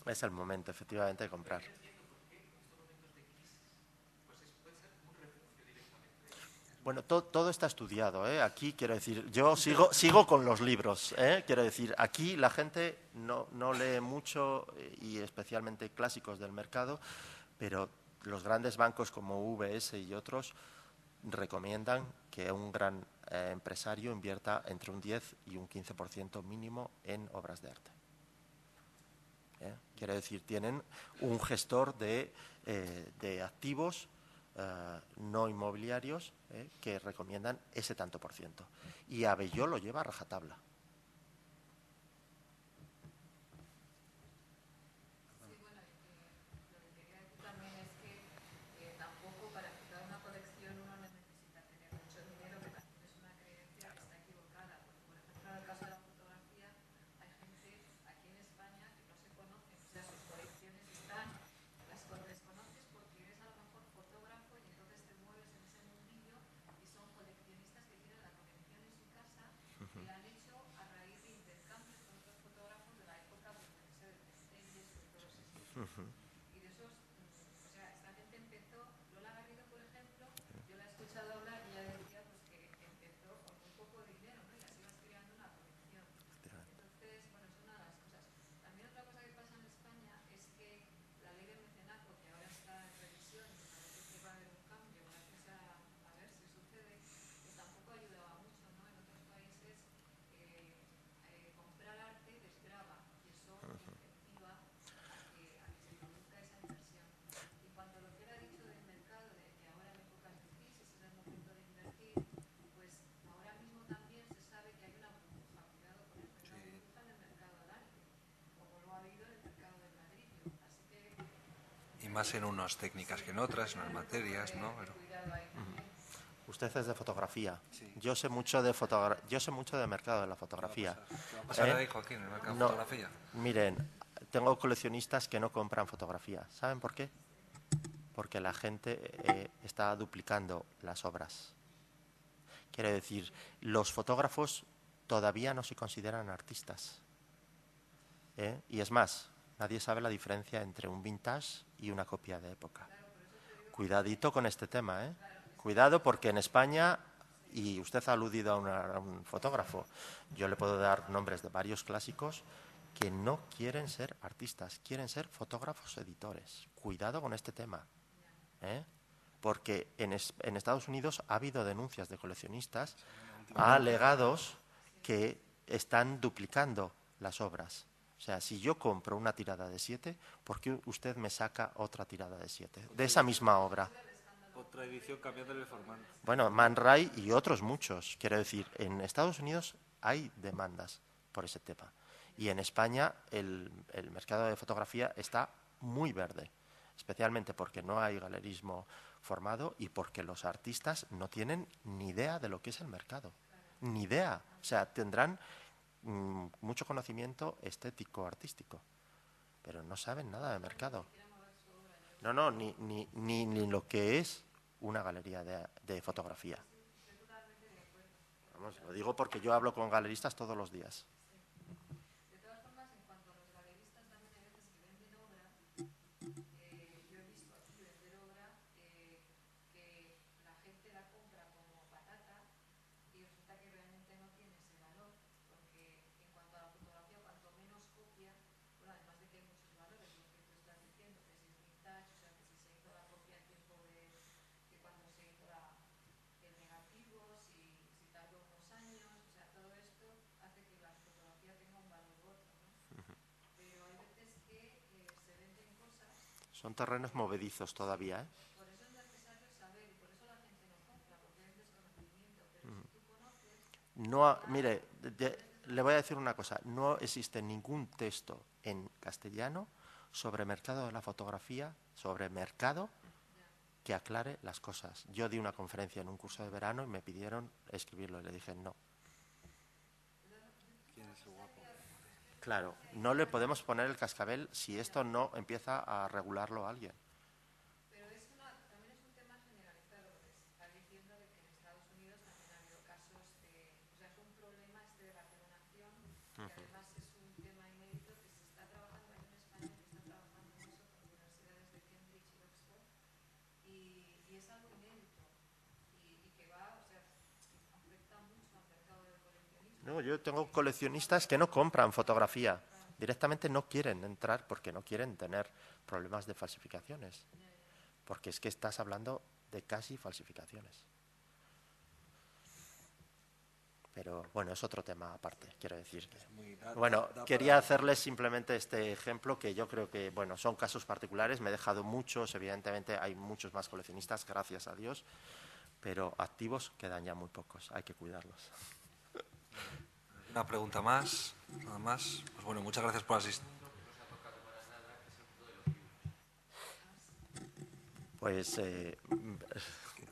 Es el momento, efectivamente, de comprar. Bueno, todo está estudiado, ¿eh? Aquí, quiero decir, yo sigo con los libros, ¿eh? Quiero decir, aquí la gente no lee mucho, y especialmente clásicos del mercado, pero los grandes bancos como UBS y otros recomiendan que un gran empresario invierta entre un 10 y un 15% mínimo en obras de arte. Quiero decir, tienen un gestor de activos no inmobiliarios que recomiendan ese tanto por ciento. Y Abelló lo lleva a rajatabla. Sí, bueno, lo que quería decir también es que tampoco para empezar una colección uno necesita tener mucho dinero, que también es una creencia que está equivocada. Porque, por ejemplo, en el caso de la fotografía, hay gente aquí en España que no se conoce, o sea, sus colecciones están, las desconoces porque eres a lo mejor fotógrafo y entonces te mueves en ese mundillo y son coleccionistas que tienen la colección en su casa y la han hecho a raíz de intercambios con otros fotógrafos de la época, pues, de Steyes y todos estos. Y de esos, o sea, esta gente empezó, Lola Garrido, por ejemplo, yo la he escuchado hablar y ella decía pues, que empezó con muy poco dinero, ¿no? Y así vas creando una colección. Entonces, bueno, es una de las cosas. También otra cosa que pasa en España es que la ley de mecenazgo, que ahora está en revisión y parece que va a haber un cambio gracias a ver si sucede, pues tampoco ayudaba mucho, ¿no? En otros países comprar arte desgrava y eso incentiva a que se produzca esa inversión. Y cuando lo que era dicho del mercado, de que ahora en épocas de crisis es el momento de invertir, pues ahora mismo también se sabe que hay una burbuja, cuidado con esto, hay una burbuja en el mercado del arte, como lo ha habido en el mercado del ladrillo. Así que... Y más en unas técnicas que en otras, en unas materias, ¿no? Pero... Cuidado ahí también. Usted es de fotografía. Sí. Yo sé mucho de mercado de la fotografía. ¿Qué va a pasar ahí, Joaquín, en el mercado de No, fotografía? miren, tengo coleccionistas que no compran fotografía. ¿Saben por qué? Porque la gente está duplicando las obras. Quiere decir, los fotógrafos todavía no se consideran artistas. Y es más, Nadie sabe la diferencia entre un vintage y una copia de época. Cuidadito con este tema, ¿eh? Cuidado, porque en España, y usted ha aludido a un fotógrafo, yo le puedo dar nombres de varios clásicos que no quieren ser artistas, quieren ser fotógrafos editores. Cuidado con este tema, ¿eh? Porque en Estados Unidos ha habido denuncias de coleccionistas alegados que están duplicando las obras. O sea, si yo compro una tirada de 7, ¿por qué usted me saca otra tirada de 7 de esa misma obra? Otra edición cambiándole el formato. Bueno, Man Ray y otros muchos. Quiero decir, en Estados Unidos hay demandas por ese tema. Y en España el mercado de fotografía está muy verde, especialmente porque no hay galerismo formado y porque los artistas no tienen ni idea de lo que es el mercado. Ni idea. O sea, tendrán mucho conocimiento estético, artístico, pero no saben nada de mercado. No, ni lo que es una galería de fotografía. Vamos, lo digo porque yo hablo con galeristas todos los días. De todas formas, en cuanto a los galeristas, también hay veces que venden obra. Yo he visto aquí vender obra que la gente la compra como patata y resulta que realmente no tiene ese valor, porque en cuanto a la fotografía, cuanto menos copia, bueno, además de que hay muchos valores, lo que tú estás diciendo, que si es vintage, o sea, que si se hizo la copia en tiempo de cuando se hizo el negativo, si tardó unos años, o sea, todo esto hace que la fotografía tenga un valor u otro, ¿no? Pero hay veces que se venden cosas. Son terrenos movedizos todavía, ¿eh? Por eso es necesario saber y por eso la gente no compra, porque hay un desconocimiento. Pero si tú conoces. No, mire, le voy a decir una cosa. No existe ningún texto en castellano sobre mercado de la fotografía, sobre mercado, que aclare las cosas. Yo di una conferencia en un curso de verano y me pidieron escribirlo y le dije no. ¿Quién es el guapo? Claro, no le podemos poner el cascabel si esto no empieza a regularlo alguien. Pero también es un tema generalizado, porque se está diciendo de que en Estados Unidos también ha habido casos de. O sea, es un problema de la clonación, que además es un tema inédito que se está trabajando aquí en España, que está trabajando en eso con universidades de Cambridge y Oxford, y es algo inédito, y que va, o sea, afecta mucho al mercado del coleccionismo. No, yo tengo coleccionistas que no compran fotografía. Directamente no quieren entrar porque no quieren tener problemas de falsificaciones. Porque es que estás hablando de casi falsificaciones. Pero bueno, es otro tema aparte, quiero decir. Bueno, quería hacerles simplemente este ejemplo que yo creo que, bueno, son casos particulares. Me he dejado muchos, evidentemente hay muchos más coleccionistas, gracias a Dios, pero activos quedan ya muy pocos, hay que cuidarlos. Una pregunta más, nada más. Pues bueno, muchas gracias por asistir.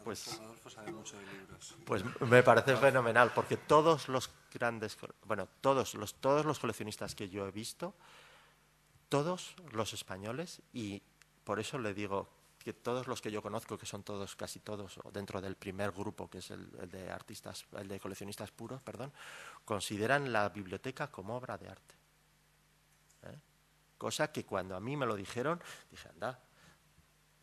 Adolfo sabe mucho de libros. Pues me parece fenomenal, porque todos los grandes, bueno, todos los coleccionistas que yo he visto, todos los españoles, y por eso le digo que todos los que yo conozco, que son todos, casi todos, dentro del primer grupo, que es el de artistas, el de coleccionistas puros, perdón, consideran la biblioteca como obra de arte. ¿Eh? Cosa que cuando a mí me lo dijeron, dije, anda,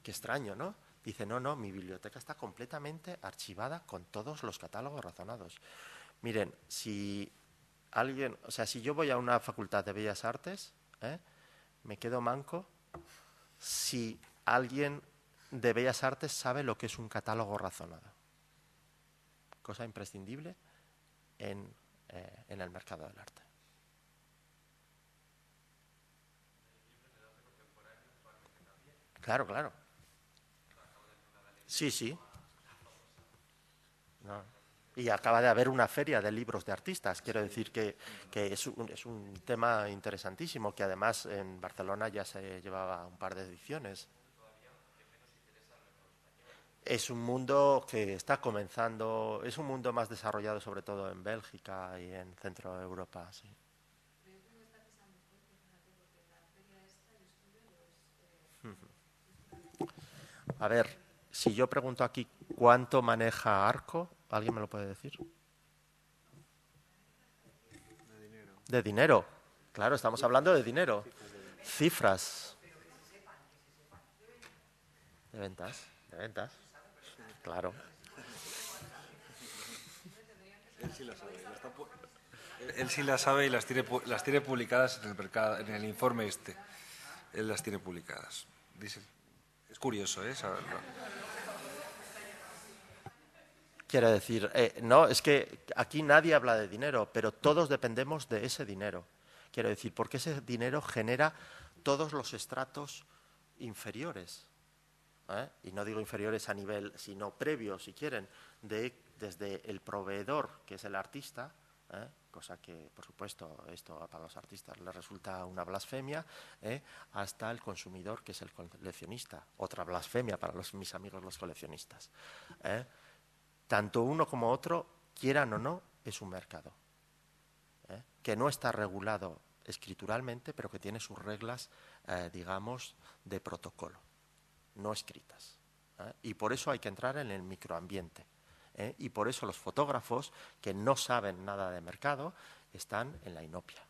qué extraño, ¿no? Dice, no, mi biblioteca está completamente archivada con todos los catálogos razonados. Miren, si yo voy a una facultad de Bellas Artes, me quedo manco si alguien de Bellas Artes sabe lo que es un catálogo razonado. Cosa imprescindible en el mercado del arte. Claro. Sí. No. Y acaba de haber una feria de libros de artistas. Quiero decir que es un tema interesantísimo, que además en Barcelona ya se llevaba un par de ediciones. Es un mundo que está comenzando, es un mundo más desarrollado sobre todo en Bélgica y en Centro Europa, sí. A ver, si yo pregunto aquí cuánto maneja Arco, ¿alguien me lo puede decir? De dinero. Claro, estamos hablando de dinero. Cifras. De ventas, claro. Él sí las sabe y las tiene publicadas en el mercado, en el informe este. Él las tiene publicadas. Dicen. Es curioso, ¿eh? Saberlo. Quiero decir, no, es que aquí nadie habla de dinero, pero todos dependemos de ese dinero. Quiero decir, porque ese dinero genera todos los estratos inferiores. Y no digo inferiores a nivel, sino previos, si quieren, desde el proveedor, que es el artista, cosa que, por supuesto, esto para los artistas les resulta una blasfemia, hasta el consumidor, que es el coleccionista, otra blasfemia para mis amigos los coleccionistas. Tanto uno como otro, quieran o no, es un mercado, que no está regulado escrituralmente, pero que tiene sus reglas, digamos, de protocolo, no escritas. Y por eso hay que entrar en el microambiente. Y por eso los fotógrafos que no saben nada de mercado están en la inopia.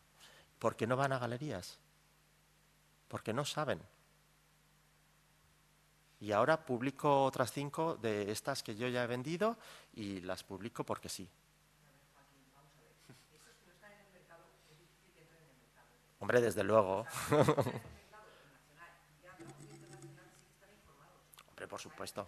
Porque no van a galerías, porque no saben. Y ahora publico otras 5 de estas que yo ya he vendido y las publico porque sí. Hombre, desde luego. Hombre, por supuesto.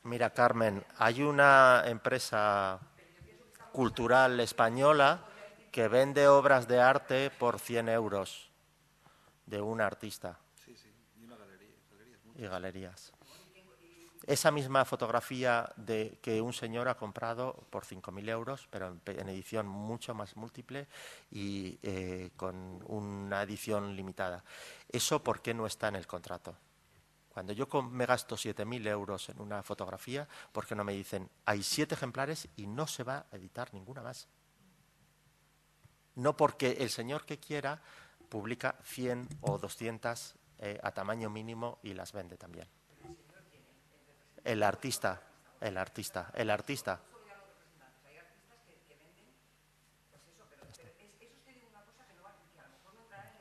Mira, Carmen, hay una empresa cultural española que vende obras de arte por 100 euros de un artista. Sí, y una galería. Y galerías. Esa misma fotografía que un señor ha comprado por 5.000 euros, pero en edición mucho más múltiple y con una edición limitada. ¿Eso por qué no está en el contrato? Cuando yo me gasto 7.000 euros en una fotografía, ¿por qué no me dicen, hay 7 ejemplares y no se va a editar ninguna más? No porque el señor que quiera publica 100 o 200 a tamaño mínimo y las vende también. El artista.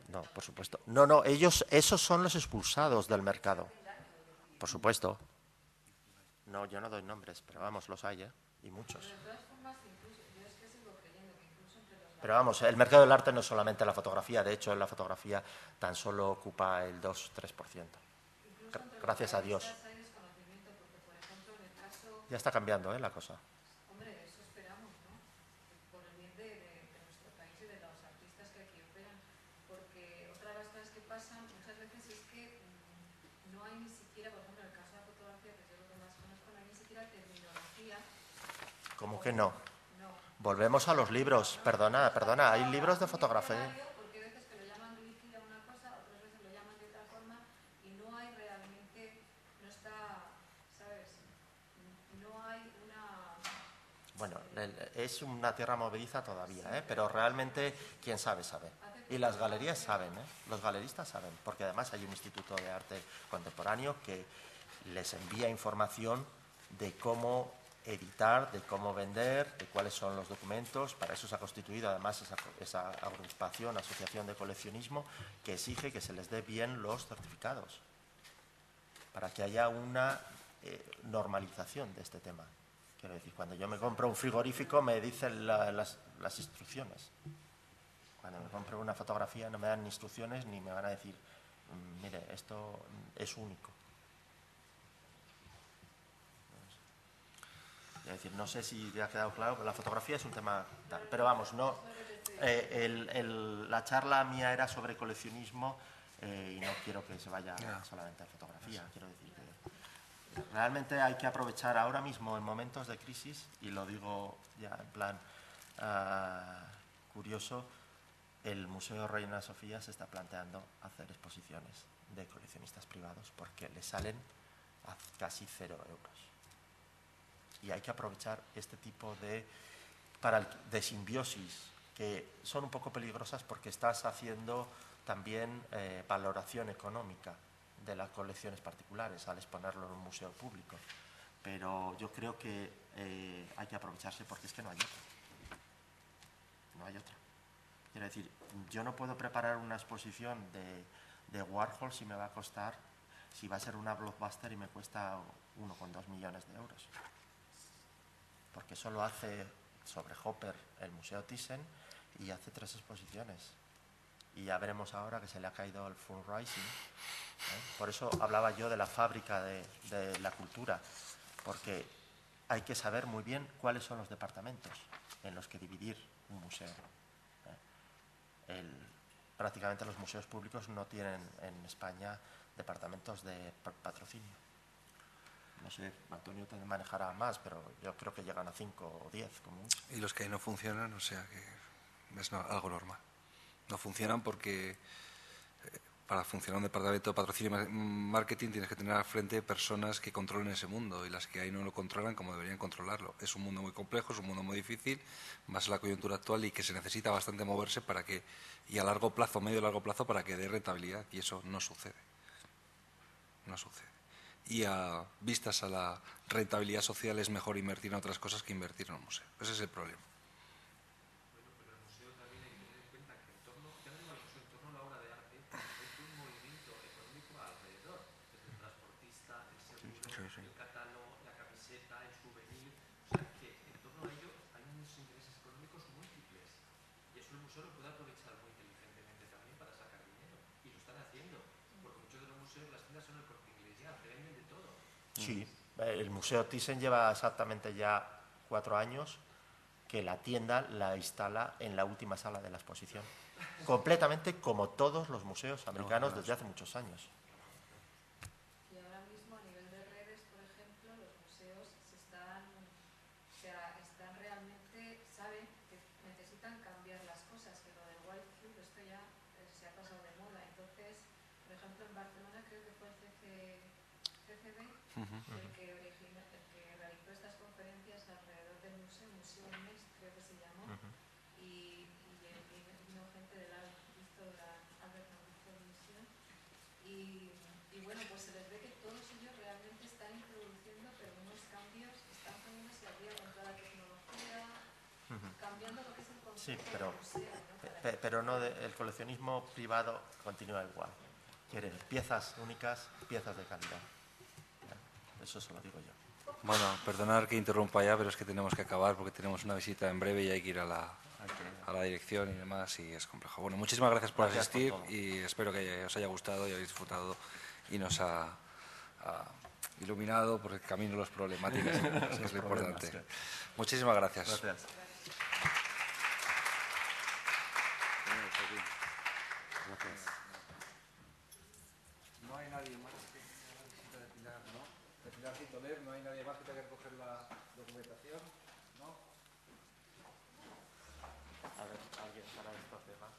No, por supuesto. No, esos son los expulsados del mercado. Por supuesto. No, yo no doy nombres, pero vamos, los hay, y muchos. Pero vamos, el mercado del arte no es solamente la fotografía, de hecho, en la fotografía tan solo ocupa el 2-3%. Gracias a Dios. Ya está cambiando, la cosa. Hombre, eso esperamos, ¿no? Por el bien de nuestro país y de los artistas que aquí operan. Porque otra de las cosas que pasan muchas veces es que no hay ni siquiera, por ejemplo, en el caso de la fotografía, que es lo que más conozco, no hay ni siquiera terminología. ¿Cómo que no? No. Volvemos a los libros. Perdona, hay libros de fotografía. Porque hay veces que lo llaman líquida una cosa, otras veces lo llaman de otra forma y no hay realmente, no está, ¿sabes? No hay una... Bueno, es una tierra movediza todavía, pero realmente quien sabe, sabe. Y las galerías saben, los galeristas saben, porque además hay un instituto de arte contemporáneo que les envía información de cómo editar, de cómo vender, de cuáles son los documentos. Para eso se ha constituido además esa agrupación, asociación de coleccionismo, que exige que se les dé bien los certificados, para que haya una normalización de este tema. Quiero decir, cuando yo me compro un frigorífico me dicen las instrucciones. Cuando me compro una fotografía no me dan instrucciones ni me van a decir, mire, esto es único. Es decir, no sé si te ha quedado claro, pero la fotografía es un tema tal. Pero vamos, no. La charla mía era sobre coleccionismo y no quiero que se vaya solamente a fotografía. Quiero decir que realmente hay que aprovechar ahora mismo en momentos de crisis, y lo digo ya en plan curioso, el Museo Reina Sofía se está planteando hacer exposiciones de coleccionistas privados porque le salen a casi 0 euros. Y hay que aprovechar este tipo de simbiosis que son un poco peligrosas porque estás haciendo también valoración económica de las colecciones particulares al exponerlo en un museo público. Pero yo creo que hay que aprovecharse porque es que no hay otra. No hay otra. Quiero decir, yo no puedo preparar una exposición de Warhol si me va a costar, si va a ser una blockbuster y me cuesta 1,2 millones de euros. Porque eso lo hace sobre Hopper el Museo Thyssen y hace 3 exposiciones. Y ya veremos ahora que se le ha caído el fundraising. Por eso hablaba yo de la fábrica de la cultura, porque hay que saber muy bien cuáles son los departamentos en los que dividir un museo. Prácticamente los museos públicos no tienen en España departamentos de patrocinio. No sé, Antonio te manejará más, pero yo creo que llegan a 5 o 10 como mucho. Y los que ahí no funcionan, o sea que es algo normal. No funcionan porque para funcionar un departamento de patrocinio y marketing tienes que tener al frente personas que controlen ese mundo, y las que ahí no lo controlan como deberían controlarlo. Es un mundo muy complejo, es un mundo muy difícil, más la coyuntura actual, y que se necesita bastante moverse para que, y a largo plazo, medio y largo plazo, para que dé rentabilidad, y eso no sucede. No sucede. Y a vistas a la rentabilidad social es mejor invertir en otras cosas que invertir en un museo. Ese es el problema. El catálogo, la camiseta, el souvenir, o sea que en torno a ello hay unos intereses económicos múltiples y eso el museo lo puede aprovechar muy inteligentemente también para sacar dinero, y lo están haciendo, porque muchos de los museos, las tiendas son el Corte Inglés ya, te venden de todo. Sí, el Museo Thyssen lleva exactamente ya 4 años que la tienda la instala en la última sala de la exposición, completamente como todos los museos americanos desde hace muchos años. Y ahora mismo a nivel de redes, por ejemplo, los museos están realmente, saben que necesitan cambiar las cosas, que lo del White Cube, esto ya se ha pasado de moda. Entonces, por ejemplo, en Barcelona creo que fue el CCB el que realizó estas conferencias alrededor del museo, Museo Next creo que se llamó, y vino gente del Albert Museum, y bueno, pues se les ve que todos ellos realmente están introduciendo, pero unos cambios, están poniéndose al día con toda la tecnología, cambiando lo que es el concepto del museo, ¿no? Pero no el coleccionismo privado continúa igual. Quiere piezas únicas, piezas de calidad. Eso se lo digo yo. Bueno, perdonad que interrumpa ya, pero es que tenemos que acabar porque tenemos una visita en breve y hay que ir a la dirección y demás, y es complejo. Bueno, muchísimas gracias por asistir y espero que os haya gustado y habéis disfrutado y nos ha iluminado por el camino de los problemáticas. Eso es lo importante. Muchísimas gracias. Gracias. No hay nadie más que tenga la visita de Pilar, ¿no? De Pilar Cintoler, no hay nadie más que tenga que recoger la documentación, ¿no? A ver, alguien para estos temas.